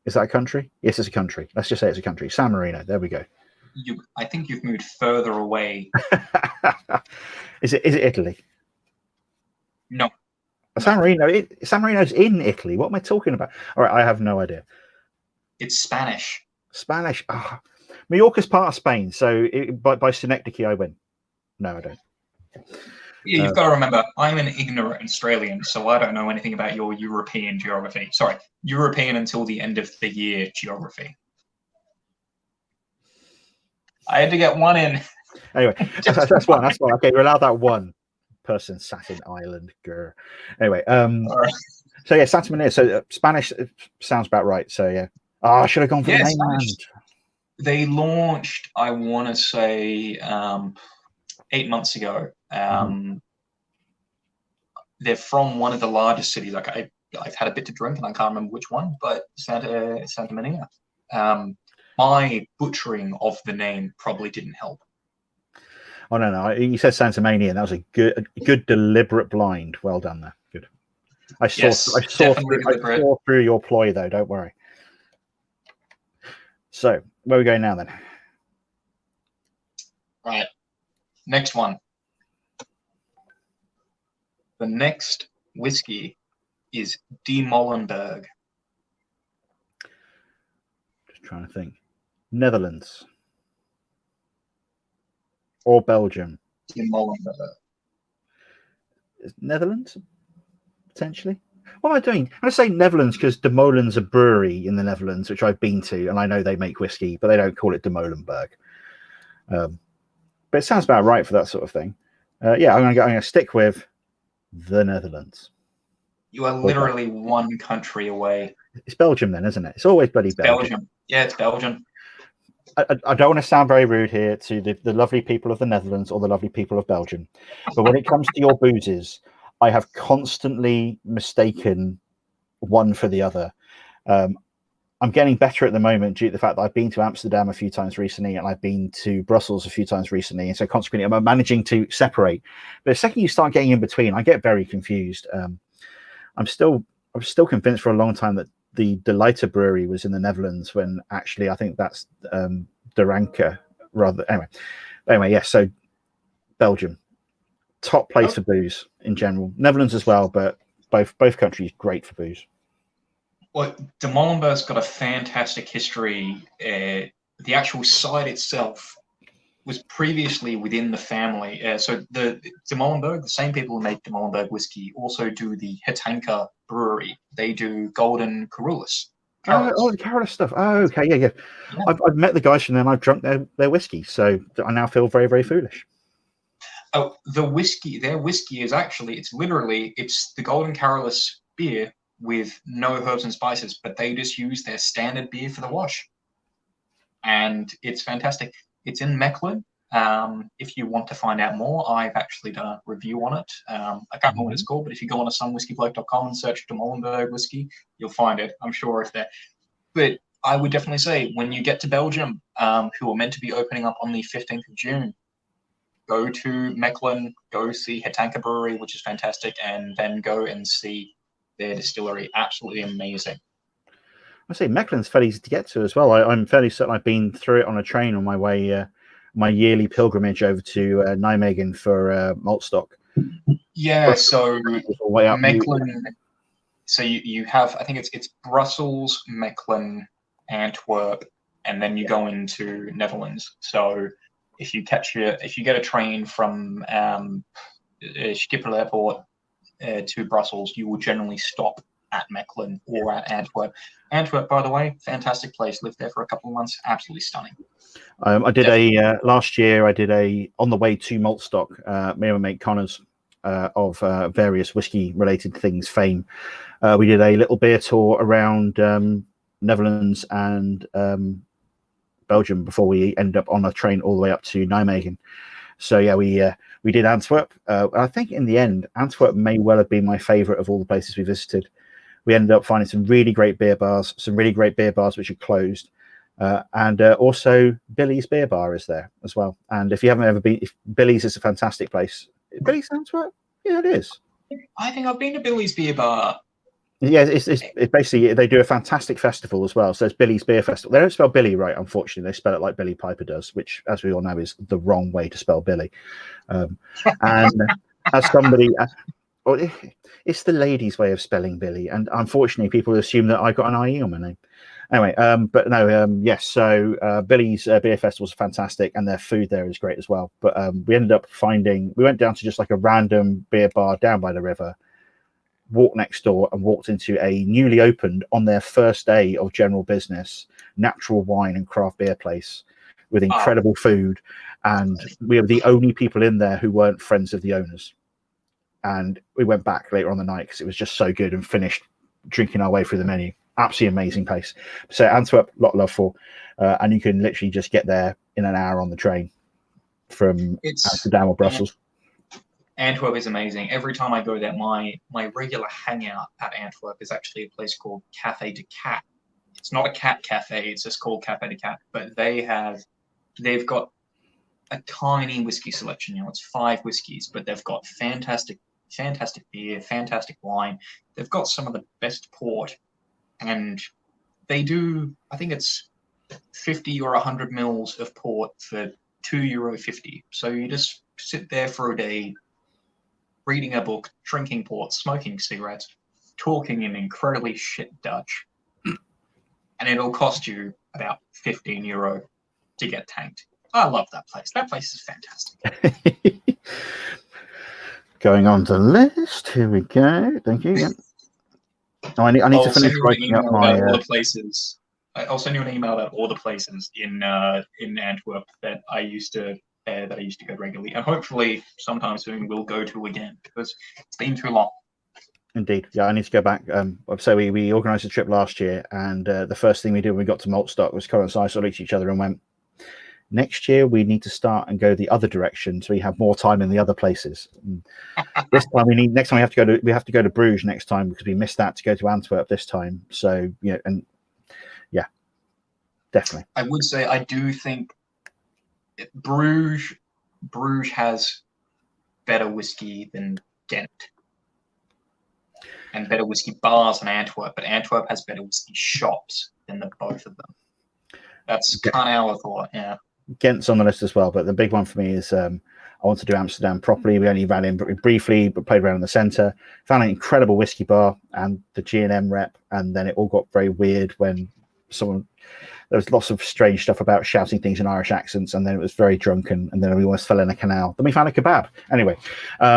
Is that a country? Yes, it's a country. Let's just say it's a country. San Marino. There we go. I think you've moved further away. Is it Italy? No. San Marino's in Italy. What am I talking about? All right, I have no idea. It's Spanish. Spanish. Oh. Mallorca's part of Spain, so by synecdoche, I win. No, I don't. Yeah, you've got to remember, I'm an ignorant Australian, so I don't know anything about your European geography. Sorry, European until the end of the year geography. I had to get one in. Anyway, that's one. That's one. Okay, we're allowed that one person sat in Ireland. Grr. Anyway, right. So yeah, Santa Maria. So Spanish sounds about right. So yeah. Oh, I should have gone for the mainland. They launched, I want to say, 8 months ago. They're from one of the largest cities. Like I've had a bit to drink, and I can't remember which one, but Santa Maria. My butchering of the name probably didn't help. Oh no, you said Santamania, and that was a good deliberate blind. Well done there. Good. I saw through your ploy though. Don't worry. So where are we going now then? Right. Next one. The next whiskey is De Molenberg. Just trying to think. Netherlands or Belgium? De Molenberg. Netherlands, potentially. What am I doing? I'm going to say Netherlands because De Molen's a brewery in the Netherlands, which I've been to, and I know they make whiskey, but they don't call it De Molenberg. But it sounds about right for that sort of thing. Yeah, I'm going to stick with the Netherlands. You are literally one country away. It's Belgium then, isn't it? It's always bloody Belgium. Yeah, it's Belgium. I don't want to sound very rude here to the lovely people of the Netherlands or the lovely people of Belgium, but when it comes to your boozes, I have constantly mistaken one for the other. I'm getting better at the moment due to the fact that I've been to Amsterdam a few times recently and I've been to Brussels a few times recently, and so consequently I'm managing to separate. But the second you start getting in between, I get very confused. I was still convinced for a long time that the De Leiter brewery was in the Netherlands when actually I think that's De Ranke rather. Anyway, yes. So Belgium, top place for booze in general. Netherlands as well, but both countries great for booze. Well, De Molenberg's got a fantastic history. The actual site itself was previously within the family. So the De Molenberg, the same people who make De Molenberg whiskey, also do the Hetanka brewery. They do Golden Carolus. Oh, the Carolus stuff. Oh, okay, yeah. I've met the guys from them. I've drunk their whiskey, so I now feel very, very foolish. Oh, their whiskey is actually, it's the Golden Carolus beer with no herbs and spices, but they just use their standard beer for the wash. And it's fantastic. It's in Mechlin. If you want to find out more, I've actually done a review on it. I can't remember what it's called, but if you go on to somewhiskybloke.com and search De Molenberg whiskey, you'll find it. I'm sure it's there. But I would definitely say when you get to Belgium, who are meant to be opening up on the 15th of June, go to Mechlin, go see Hetanka Brewery, which is fantastic, and then go and see their distillery. Absolutely amazing. I say Mecklen's fairly easy to get to as well. I'm fairly certain I've been through it on a train on my way, my yearly pilgrimage over to Nijmegen for malt stock. Yeah, so Mechlin. So you have, I think it's Brussels, Mechlin, Antwerp, and then you go into Netherlands. So if you get a train from Schiphol Airport to Brussels, you will generally stop at Mechlin or at Antwerp. Antwerp, by the way, fantastic place. Lived there for a couple of months. Absolutely stunning. I did last year. I did on the way to Maltstock. Me and my mate Connors of various whiskey-related things fame. We did a little beer tour around Netherlands and Belgium before we ended up on a train all the way up to Nijmegen. So yeah, we did Antwerp. I think in the end, Antwerp may well have been my favourite of all the places we visited. We ended up finding some really great beer bars, which are closed, and also Billy's Beer Bar is there as well. And if you haven't ever been, Billy's is a fantastic place. Billy's Antwerp? Yeah, it is. I think I've been to Billy's Beer Bar. Yeah, it's basically they do a fantastic festival as well. So it's Billy's Beer Festival. They don't spell Billy right, unfortunately. They spell it like Billy Piper does, which, as we all know, is the wrong way to spell Billy. And as somebody, it's the ladies' way of spelling Billy, and unfortunately, people assume that I got an IE on my name. Anyway, but no, yes. So Billy's Beer Festival is fantastic, and their food there is great as well. But we ended up we went down to just like a random beer bar down by the river, walked next door, and walked into a newly opened on their first day of general business natural wine and craft beer place with incredible food, and we were the only people in there who weren't friends of the owners. And we went back later on the night because it was just so good, and finished drinking our way through the menu. Absolutely amazing place. So Antwerp, a lot of love for, and you can literally just get there in an hour on the train from Amsterdam or Brussels. Antwerp is amazing. Every time I go there, my regular hangout at Antwerp is actually a place called Café de Cat, It's not a cat cafe. It's just called Cafe de Cat. But they've got a tiny whiskey selection. It's 5 whiskeys, but they've got fantastic beer, fantastic wine. They've got some of the best port, and they do. I think it's 50 or 100 mils of port for €2.50. So you just sit there for a day, reading a book, drinking port, smoking cigarettes, talking in incredibly shit Dutch, and it'll cost you about €15 to get tanked. I love that place. That place is fantastic. Going on the list. Here we go. Thank you. Yep. Oh, I need to finish writing up my. All the places. I'll send you an email about all the places in Antwerp that I used to go regularly, and hopefully sometime soon we'll go to again, because it's been too long. Indeed, yeah, I need to go back. So we organised a trip last year, and the first thing we did when we got to Maltstock was Colin and I sort of looked at each other and went, next year we need to start and go the other direction so we have more time in the other places. This time next time we have to go to Bruges next time, because we missed that to go to Antwerp this time. So and yeah, definitely. I would say I do think Bruges has better whiskey than Ghent, and better whiskey bars than Antwerp, but Antwerp has better whiskey shops than the both of them. That's kind of our thought, yeah. Ghent's on the list as well, but the big one for me is I want to do Amsterdam properly. We only ran in briefly, but played around in the centre. Found an incredible whiskey bar and the G&M rep, and then it all got very weird when there was lots of strange stuff about shouting things in Irish accents, and then it was very drunken, and then we almost fell in a canal. Then we found a kebab. Anyway, I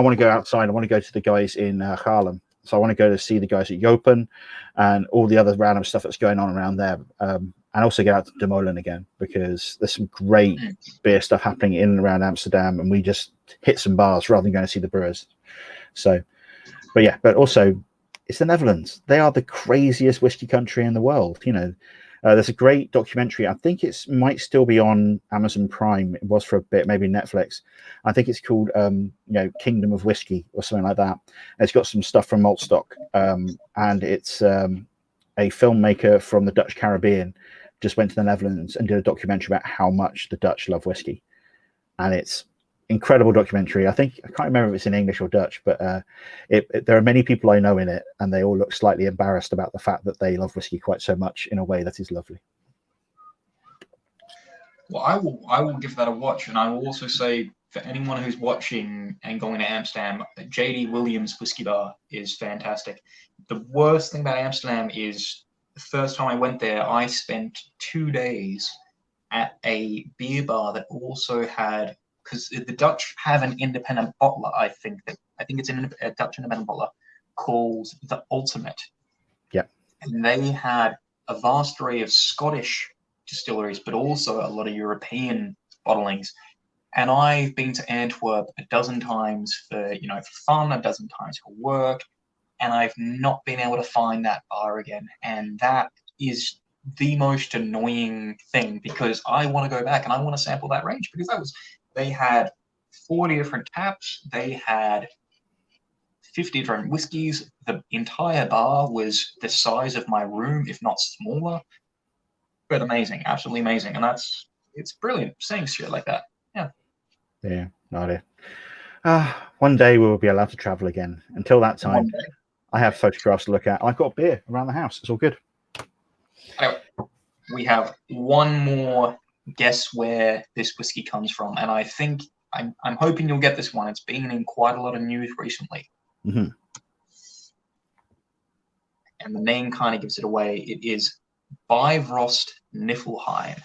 want to go outside. I want to go to the guys in Haarlem. So I want to go to see the guys at Jopen and all the other random stuff that's going on around there. And also get out to De Molen again, because there's some great beer stuff happening in and around Amsterdam, and we just hit some bars rather than going to see the brewers. So, but also it's the Netherlands. They are the craziest whiskey country in the world. There's a great documentary. I think it might still be on Amazon Prime. It was for a bit, maybe Netflix. I think it's called, Kingdom of Whiskey or something like that. And it's got some stuff from Maltstock, and it's a filmmaker from the Dutch Caribbean just went to the Netherlands and did a documentary about how much the Dutch love whiskey, and it's incredible documentary. I can't remember if it's in English or Dutch, but there are many people I know in it, and they all look slightly embarrassed about the fact that they love whiskey quite so much in a way that is lovely. Well, I will give that a watch, and I will also say, for anyone who's watching and going to Amsterdam, JD Williams Whiskey Bar is fantastic. The worst thing about Amsterdam is the first time I went there, I spent 2 days at a beer bar that also had, because the Dutch have an independent bottler, I think it's a Dutch independent bottler called The Ultimate. Yeah. And they had a vast array of Scottish distilleries, but also a lot of European bottlings. And I've been to Antwerp a dozen times for fun, a dozen times for work, and I've not been able to find that bar again. And that is the most annoying thing, because I want to go back and I want to sample that range, because they had 40 different taps, they had 50 different whiskeys. The entire bar was the size of my room, if not smaller. But amazing, absolutely amazing. And it's brilliant seeing shit like that. Yeah. Yeah, no idea. One day we will be allowed to travel again. Until that time, I have photographs to look at. I've got beer around the house. It's all good. Anyway, we have one more guess where this whiskey comes from, and I think I'm hoping you'll get this one. It's been in quite a lot of news recently. Mm-hmm. And the name kind of gives it away. It is Bifrost Niflheim.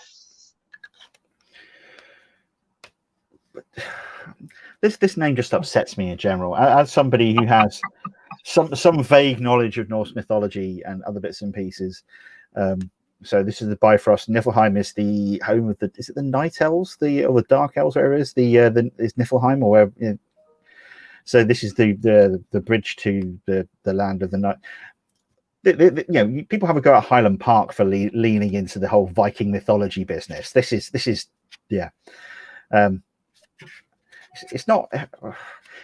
This name just upsets me in general. As somebody who has some vague knowledge of Norse mythology and other bits and pieces. So this is the Bifrost. Niflheim is the home of is it the Night Elves, or the Dark Elves, wherever it is, is Niflheim, or where, so this is the bridge to the land of the night. People have a go at Highland Park for leaning into the whole Viking mythology business. This is yeah. It's not.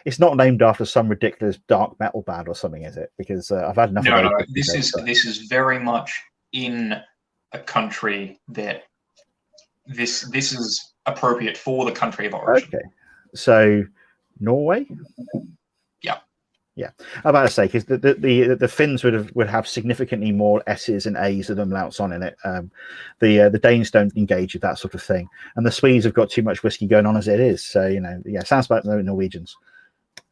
It's not named after some ridiculous dark metal band or something, is it? Because I've had enough. No, of those this is very much in a country that this is appropriate for the country of origin. Okay, so Norway. Yeah. I'm about to say, because the Finns would have significantly more S's and A's than umlauts on in it. The Danes don't engage with that sort of thing, and the Swedes have got too much whiskey going on as it is. So sounds like the Norwegians.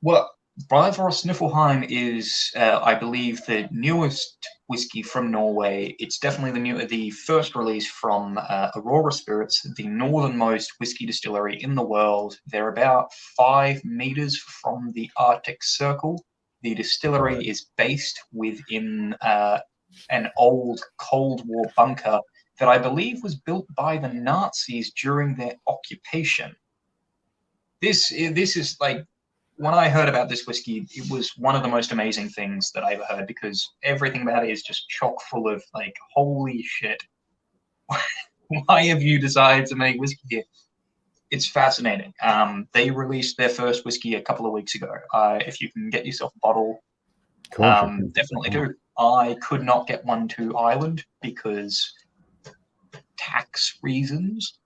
Well, Breivor Sniffelheim is, I believe, the newest whiskey from Norway. It's definitely the first release from Aurora Spirits, the northernmost whiskey distillery in the world. They're about 5 meters from the Arctic Circle. The distillery is based within an old Cold War bunker that I believe was built by the Nazis during their occupation. This is like, when I heard about this whiskey, it was one of the most amazing things that I ever heard, because everything about it is just chock full of like, holy shit, why have you decided to make whiskey here? It's fascinating. They released their first whiskey a couple of weeks ago. If you can get yourself a bottle, definitely do. I could not get one to Ireland because tax reasons,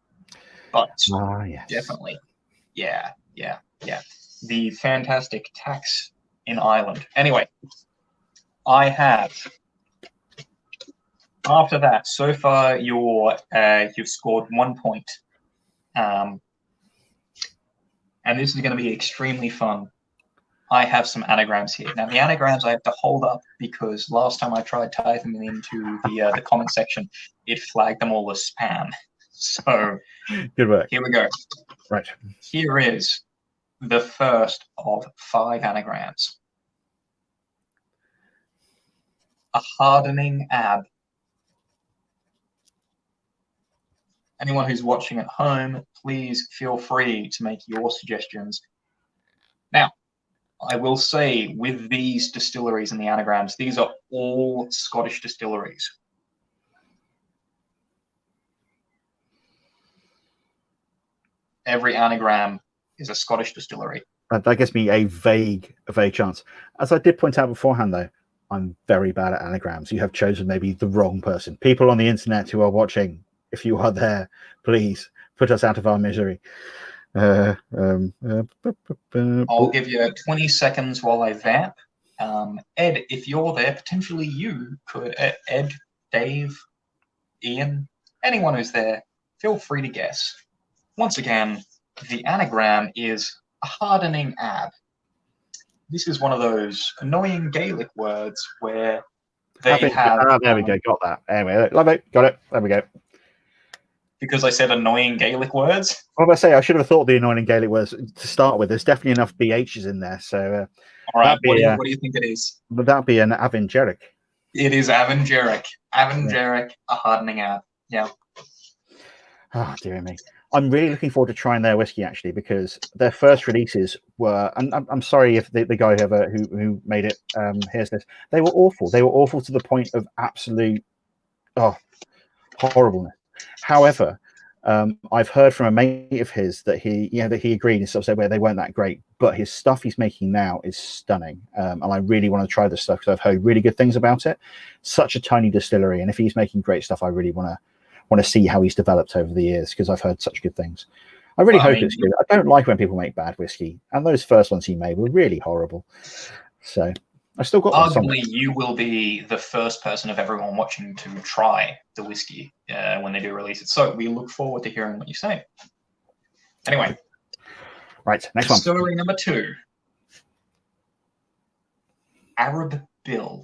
but yes. definitely, yeah. The fantastic tax in Ireland. Anyway, I have. After that, so far you've scored 1 point. And this is going to be extremely fun. I have some anagrams here. Now, the anagrams I have to hold up because last time I tried typing them into the comment section, it flagged them all as spam. So, good work. Here we go. Right. Here is the first of 5 anagrams. A hardening ab. Anyone who's watching at home, please feel free to make your suggestions. Now, I will say with these distilleries and the anagrams, these are all Scottish distilleries. Every anagram is a Scottish distillery. That gives me a vague chance. As I did point out beforehand, though, I'm very bad at anagrams. You have chosen maybe the wrong person. People on the internet who are watching, if you are there, please put us out of our misery. I'll give you 20 seconds while I vamp. Ed, if you're there, potentially you could, Ed, Dave, Ian, anyone who's there, feel free to guess. Once again, the anagram is a hardening ab. This is one of those annoying Gaelic words where they have... there we go, got that. Anyway, love it, got it, there we go. Because I said annoying Gaelic words? What I say? I should have thought the annoying Gaelic words to start with. There's definitely enough BHs in there. So, all right, what do you think it is? Would that be an Avengeric? It is Avengeric. Avengeric, a hardening ab. Yeah. Oh, dear me. I'm really looking forward to trying their whiskey, actually, because their first releases were, and I'm sorry if the guy who made it hears this, they were awful. They were awful to the point of absolute horribleness. However, I've heard from a mate of his that he agreed and said where they weren't that great, but his stuff he's making now is stunning, and I really want to try this stuff because I've heard really good things about it. Such a tiny distillery, and if he's making great stuff, I really want to see how he's developed over the years because I've heard such good things. I really hope it's good. I don't like when people make bad whiskey, and those first ones he made were really horrible. So I still got. Arguably, you will be the first person of everyone watching to try the whiskey when they do release it. So we look forward to hearing what you say. Anyway, right, next one. Distillery number 2, Arab Bill.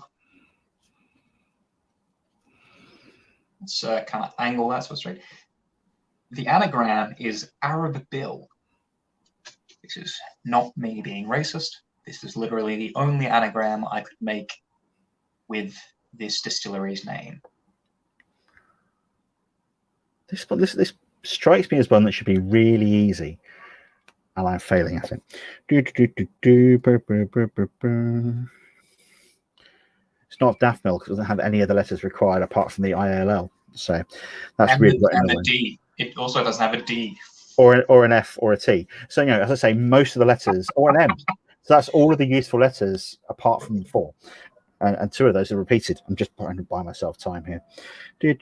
Let's kind of angle that so straight. The anagram is Arab Bill. This is not me being racist. This is literally the only anagram I could make with this distillery's name. This strikes me as one that should be really easy, and I'm failing at it. It's not Daft Milk. It doesn't have any other letters required apart from the ILL. So that's really and the D. It also doesn't have a D or an F or a T. So, you know, as I say, most of the letters, or an M. So that's all of the useful letters apart from 4. And 2 of those are repeated. I'm just trying to buy myself time here. And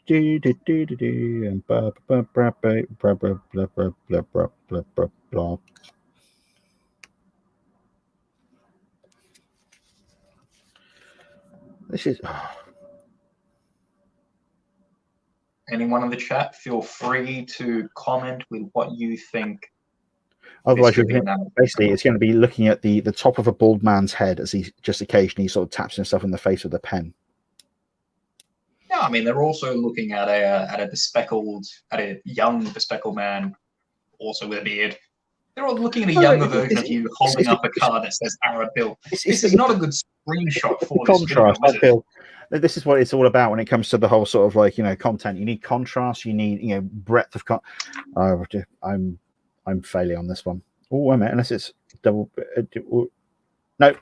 blah, blah, blah, blah, blah, blah, blah, blah, blah, blah, blah, blah. This is... Anyone in the chat, feel free to comment with what you think. Otherwise, basically, it's going to be looking at the top of a bald man's head as he just occasionally sort of taps himself in the face with a pen. Yeah, I mean, they're also looking at a young bespeckled man, also with a beard. They're all looking at a younger version of you holding up a card that says Arab Bill. This is not a good screenshot for this contrast. I feel this is what it's all about when it comes to the whole sort of like, you know, content. You need contrast. You need, you know, breadth of I'm failing on this one. Oh, wait a minute, unless it's double. No.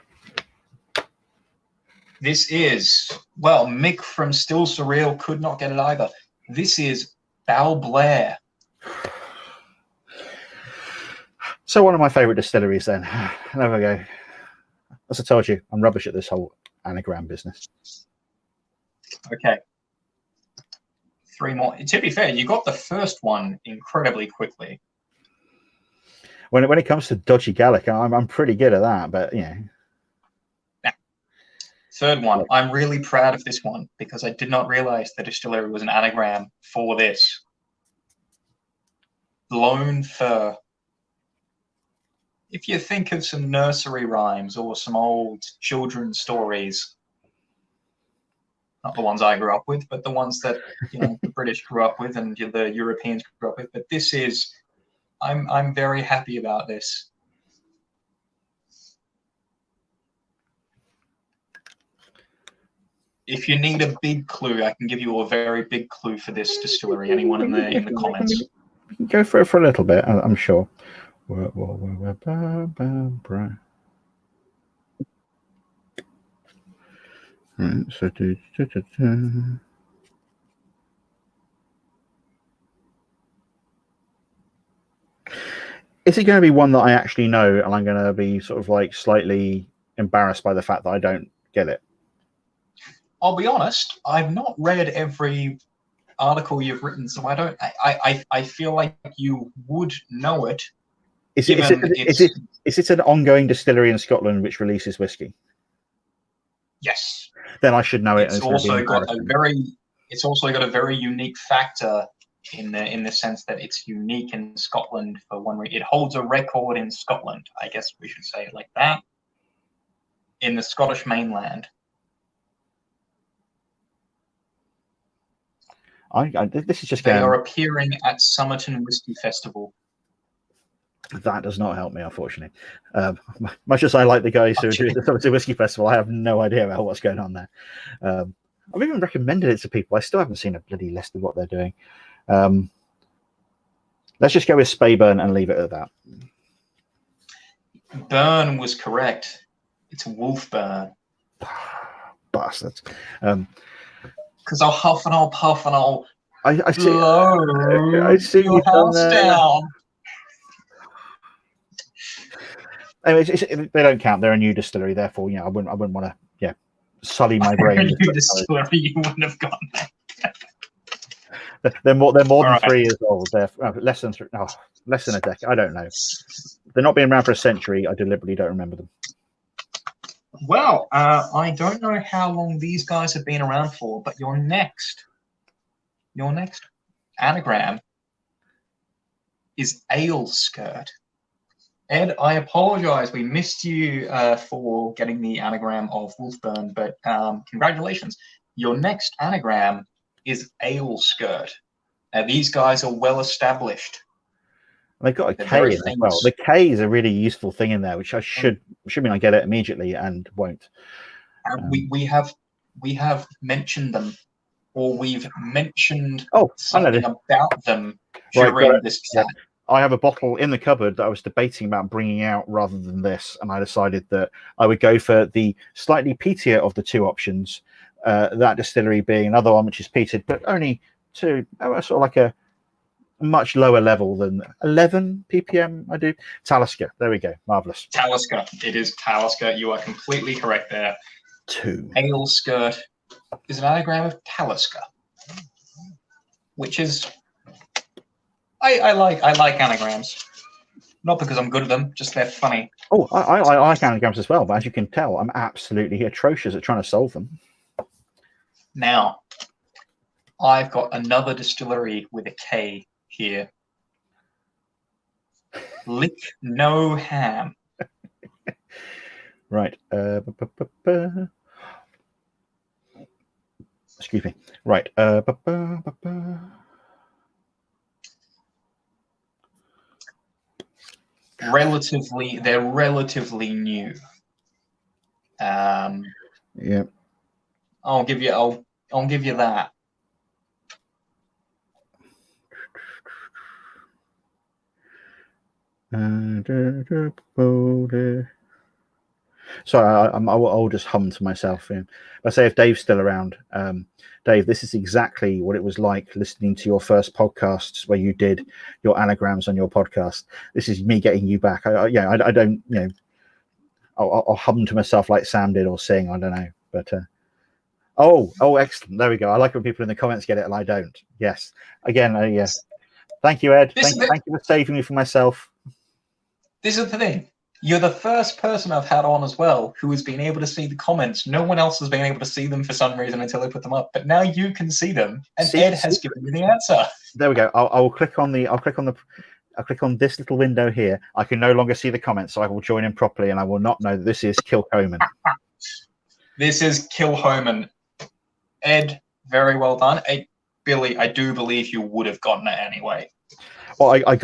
This is, well, Mick from Still Surreal could not get it either. This is Bal Blair. So one of my favourite distilleries then. There we go. As I told you, I'm rubbish at this whole anagram business. Okay. 3 more. To be fair, you got the first one incredibly quickly. When it comes to dodgy Gaelic, I'm pretty good at that, but you know. Now, third one. I'm really proud of this one because I did not realise the distillery was an anagram for this. Lone Fir. If you think of some nursery rhymes or some old children's stories, not the ones I grew up with, but the ones that, you know, the British grew up with and the Europeans grew up with, but this is, I'm very happy about this. If you need a big clue, I can give you a very big clue for this distillery. Anyone in the comments? We can go for it for a little bit, I'm sure. Right, so is it going to be one that I actually know and I'm going to be sort of like slightly embarrassed by the fact that I don't get it? I'll be honest, I've not read every article you've written, so I feel like you would know it. Is it an ongoing distillery in Scotland which releases whiskey? Yes. Then I should know it. It's also got a very unique factor in the sense that it's unique in Scotland for one reason. It holds a record in Scotland, I guess we should say it like that, in the Scottish mainland. This is just they are appearing at Somerton Whisky Festival. That does not help me, unfortunately. Much as I like the guys who are doing the Somerton Whisky Festival, I have no idea about what's going on there. I've even recommended it to people. I still haven't seen a bloody list of what they're doing. Let's just go with Speyburn and leave it at that. Burn was correct. It's Wolfburn. Bastards. Because I'll huff and I'll puff and I'll I see your house down. Anyway, they don't count. They're a new distillery, therefore, you know, I wouldn't want to, sully my brain. A new distillery, you wouldn't have gone there. They're more than 3 years old. They're less than a decade. I don't know. They're not been around for a century. I deliberately don't remember them. Well, I don't know how long these guys have been around for, but your next anagram is ale skirt. Ed, I apologize. We missed you for getting the anagram of Wolfburn, but congratulations. Your next anagram is ale skirt. These guys are well established. They've got a K in as well. The K is a really useful thing in there, which I should mean I get it immediately and won't. We have mentioned them, or we've mentioned something about them during this chat. Yeah. I have a bottle in the cupboard that I was debating about bringing out rather than this, and I decided that I would go for the slightly peatier of the 2 options. That distillery being another one which is peated, but only to sort of like a much lower level than 11 ppm. I do. Talisker. There we go. Marvelous. Talisker. It is Talisker. You are completely correct there. 2. Ale skirt is an anagram of Talisker, which is I like anagrams. Not because I'm good at them, just they're funny. Oh, I like anagrams as well, but as you can tell, I'm absolutely atrocious at trying to solve them. Now, I've got another distillery with a K here. Lick No Ham. Right. Excuse me. Right. They're relatively new. Yeah. I'll give you that. Sorry, I'll just hum to myself. I say if Dave's still around, Dave, this is exactly what it was like listening to your first podcasts where you did your anagrams on your podcast. This is me getting you back. I don't, I'll hum to myself like Sam did or sing. I don't know, but oh, excellent. There we go. I like when people in the comments get it and I don't. Yes. Again, yes. Thank you, Ed. Thank you for saving me from myself. This is the thing. You're the first person I've had on as well who has been able to see the comments. No one else has been able to see them for some reason until I put them up. But now you can see them, and Ed has given you the answer. There we go. I'll click on this little window here. I can no longer see the comments, so I will join in properly, and I will not know that this is Kilchoman. This is Kilchoman. Ed, very well done. Billy, I do believe you would have gotten it anyway. Well, as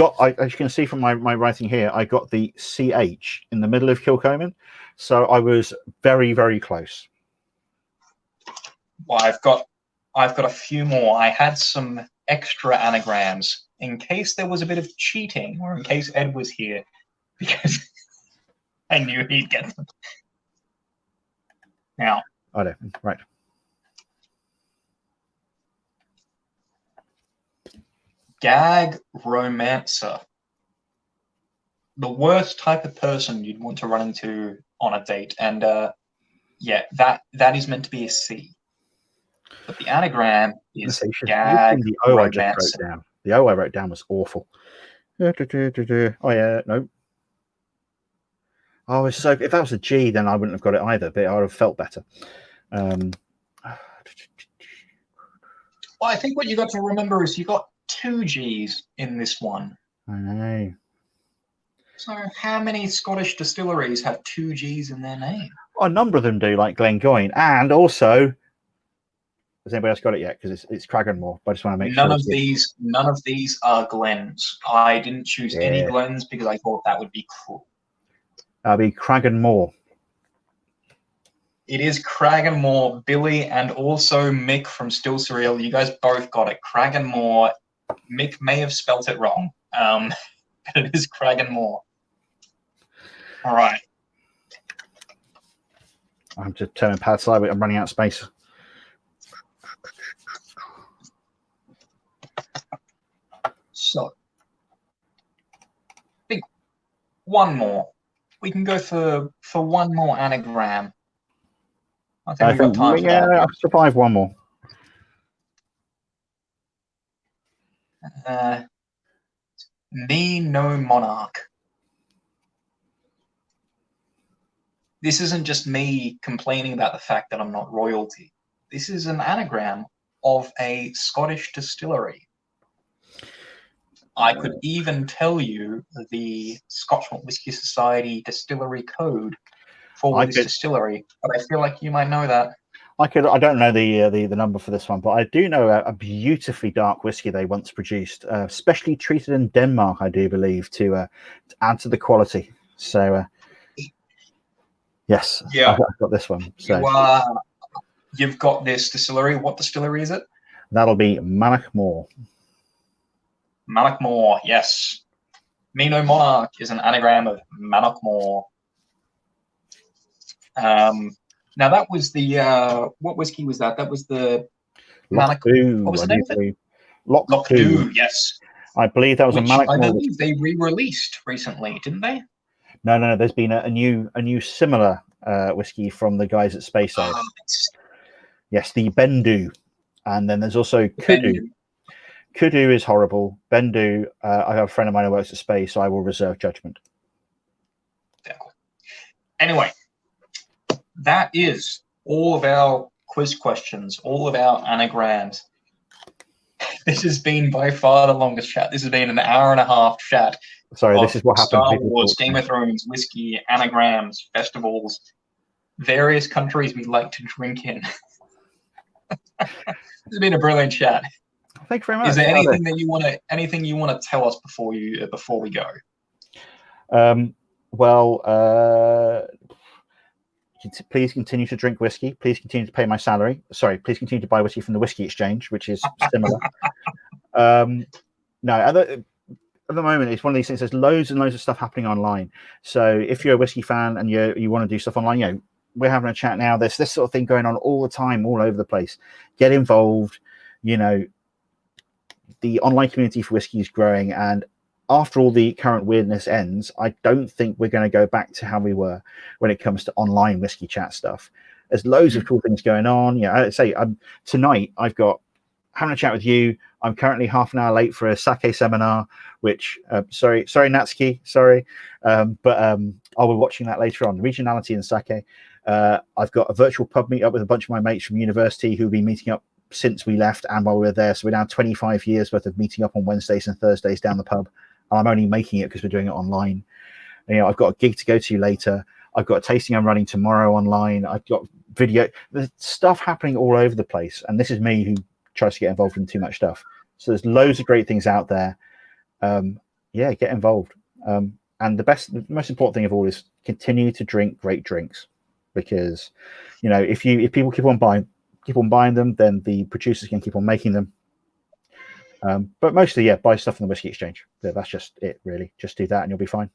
you can see from my writing here, I got the CH in the middle of Kilchoman, so I was very, very close. Well, I've got a few more. I had some extra anagrams in case there was a bit of cheating, or in case Ed was here, because I knew he'd get them. Now, right. Gag romancer. The worst type of person you'd want to run into on a date. And yeah, that is meant to be a C. But the anagram is gag the O romancer. I just wrote down. The O I wrote down was awful. Oh yeah, no. Oh, so if that was a G, then I wouldn't have got it either, but I would have felt better. Well, I think what you got to remember is you got 2 G's in this one. I know. So how many Scottish distilleries have 2 G's in their name? Well, a number of them do, like Glengoyne, and also, has anybody else got it yet? Because it's Cragganmore. But I just want to make none sure. None of these are Glens. I didn't choose any Glens because I thought that would be cruel. That'll be Cragganmore. It is Cragganmore, Billy, and also Mick from Still Surreal. You guys both got it. Cragganmore. Mick may have spelt it wrong, but it is Cragganmore. All right. I'm just turning pad sideways. I'm running out of space. So, I think one more. We can go for one more anagram. I think we've got time for that. I'll survive one more. Me no monarch. This isn't just me complaining about the fact that I'm not royalty. This is an anagram of a Scottish distillery. I could even tell you the Scotch Malt Whisky Society distillery code for this distillery, but I feel like you might know that. I don't know the number for this one, but I do know a beautifully dark whiskey they once produced, specially treated in Denmark, I do believe, to add to the quality. So, yes, yeah, I've got this one. So you've got this distillery. What distillery is it? That'll be Manachmore. Manachmore, yes. Me no monarch is an anagram of Manachmore. Now that was the what whiskey was that? That was the Loch Dhu. What was the name of it? Loch Dhu, yes. I believe that was which a Malik I Moore. believe they re-released recently, didn't they? No. There's been a new similar whiskey from the guys at Space Ale. Yes, the Bendu, and then there's also Kudu. Kudu is horrible. Bendu, I have a friend of mine who works at Space, so I will reserve judgment. Anyway, that is all of our quiz questions, all of our anagrams. This has been by far the longest chat. This has been an hour and a half chat. Sorry, this is what happens. Star Wars, Game of Thrones, whiskey, anagrams, festivals, various countries we like to drink in. This has been a brilliant chat. Thank you very much. Is there anything that you want to tell us before we go? Please continue to drink whiskey. Please continue to pay my salary. Sorry, please continue to buy whiskey from the Whisky Exchange, which is similar. No, at the moment, it's one of these things. There's loads and loads of stuff happening online. So if you're a whiskey fan and you want to do stuff online, we're having a chat now. There's this sort of thing going on all the time, all over the place. Get involved. The online community for whiskey is growing, and after all the current weirdness ends, I don't think we're going to go back to how we were when it comes to online whiskey chat stuff. There's loads of cool things going on. I'd say tonight I've got having a chat with you. I'm currently half an hour late for a sake seminar, which sorry Natsuki, sorry, but I'll be watching that later on. Regionality and sake. I've got a virtual pub meet up with a bunch of my mates from university who'll be meeting up since we left and while we were there. So we're now 25 years worth of meeting up on Wednesdays and Thursdays down the pub. And I'm only making it because we're doing it online. I've got a gig to go to later. I've got a tasting I'm running tomorrow online. I've got video. There's stuff happening all over the place. And this is me who tries to get involved in too much stuff. So there's loads of great things out there. Get involved. And the most important thing of all is continue to drink great drinks, because if people keep on buying them, then the producers can keep on making them. But mostly, buy stuff from the Whisky Exchange. That's just it, really. Just do that and you'll be fine.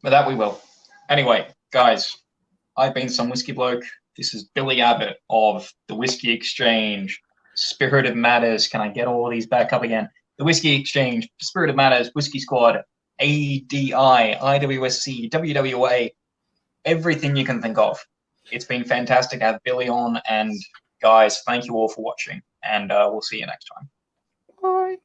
But that we will. Anyway, guys, I've been Some Whiskey Bloke. This is Billy Abbott of the Whisky Exchange, Spirit of Matters. Can I get all of these back up again? The Whisky Exchange, Spirit of Matters, Whisky Squad, ADI, IWSC, WWA, everything you can think of. It's been fantastic to have Billy on, and guys, thank you all for watching, and we'll see you next time. Bye.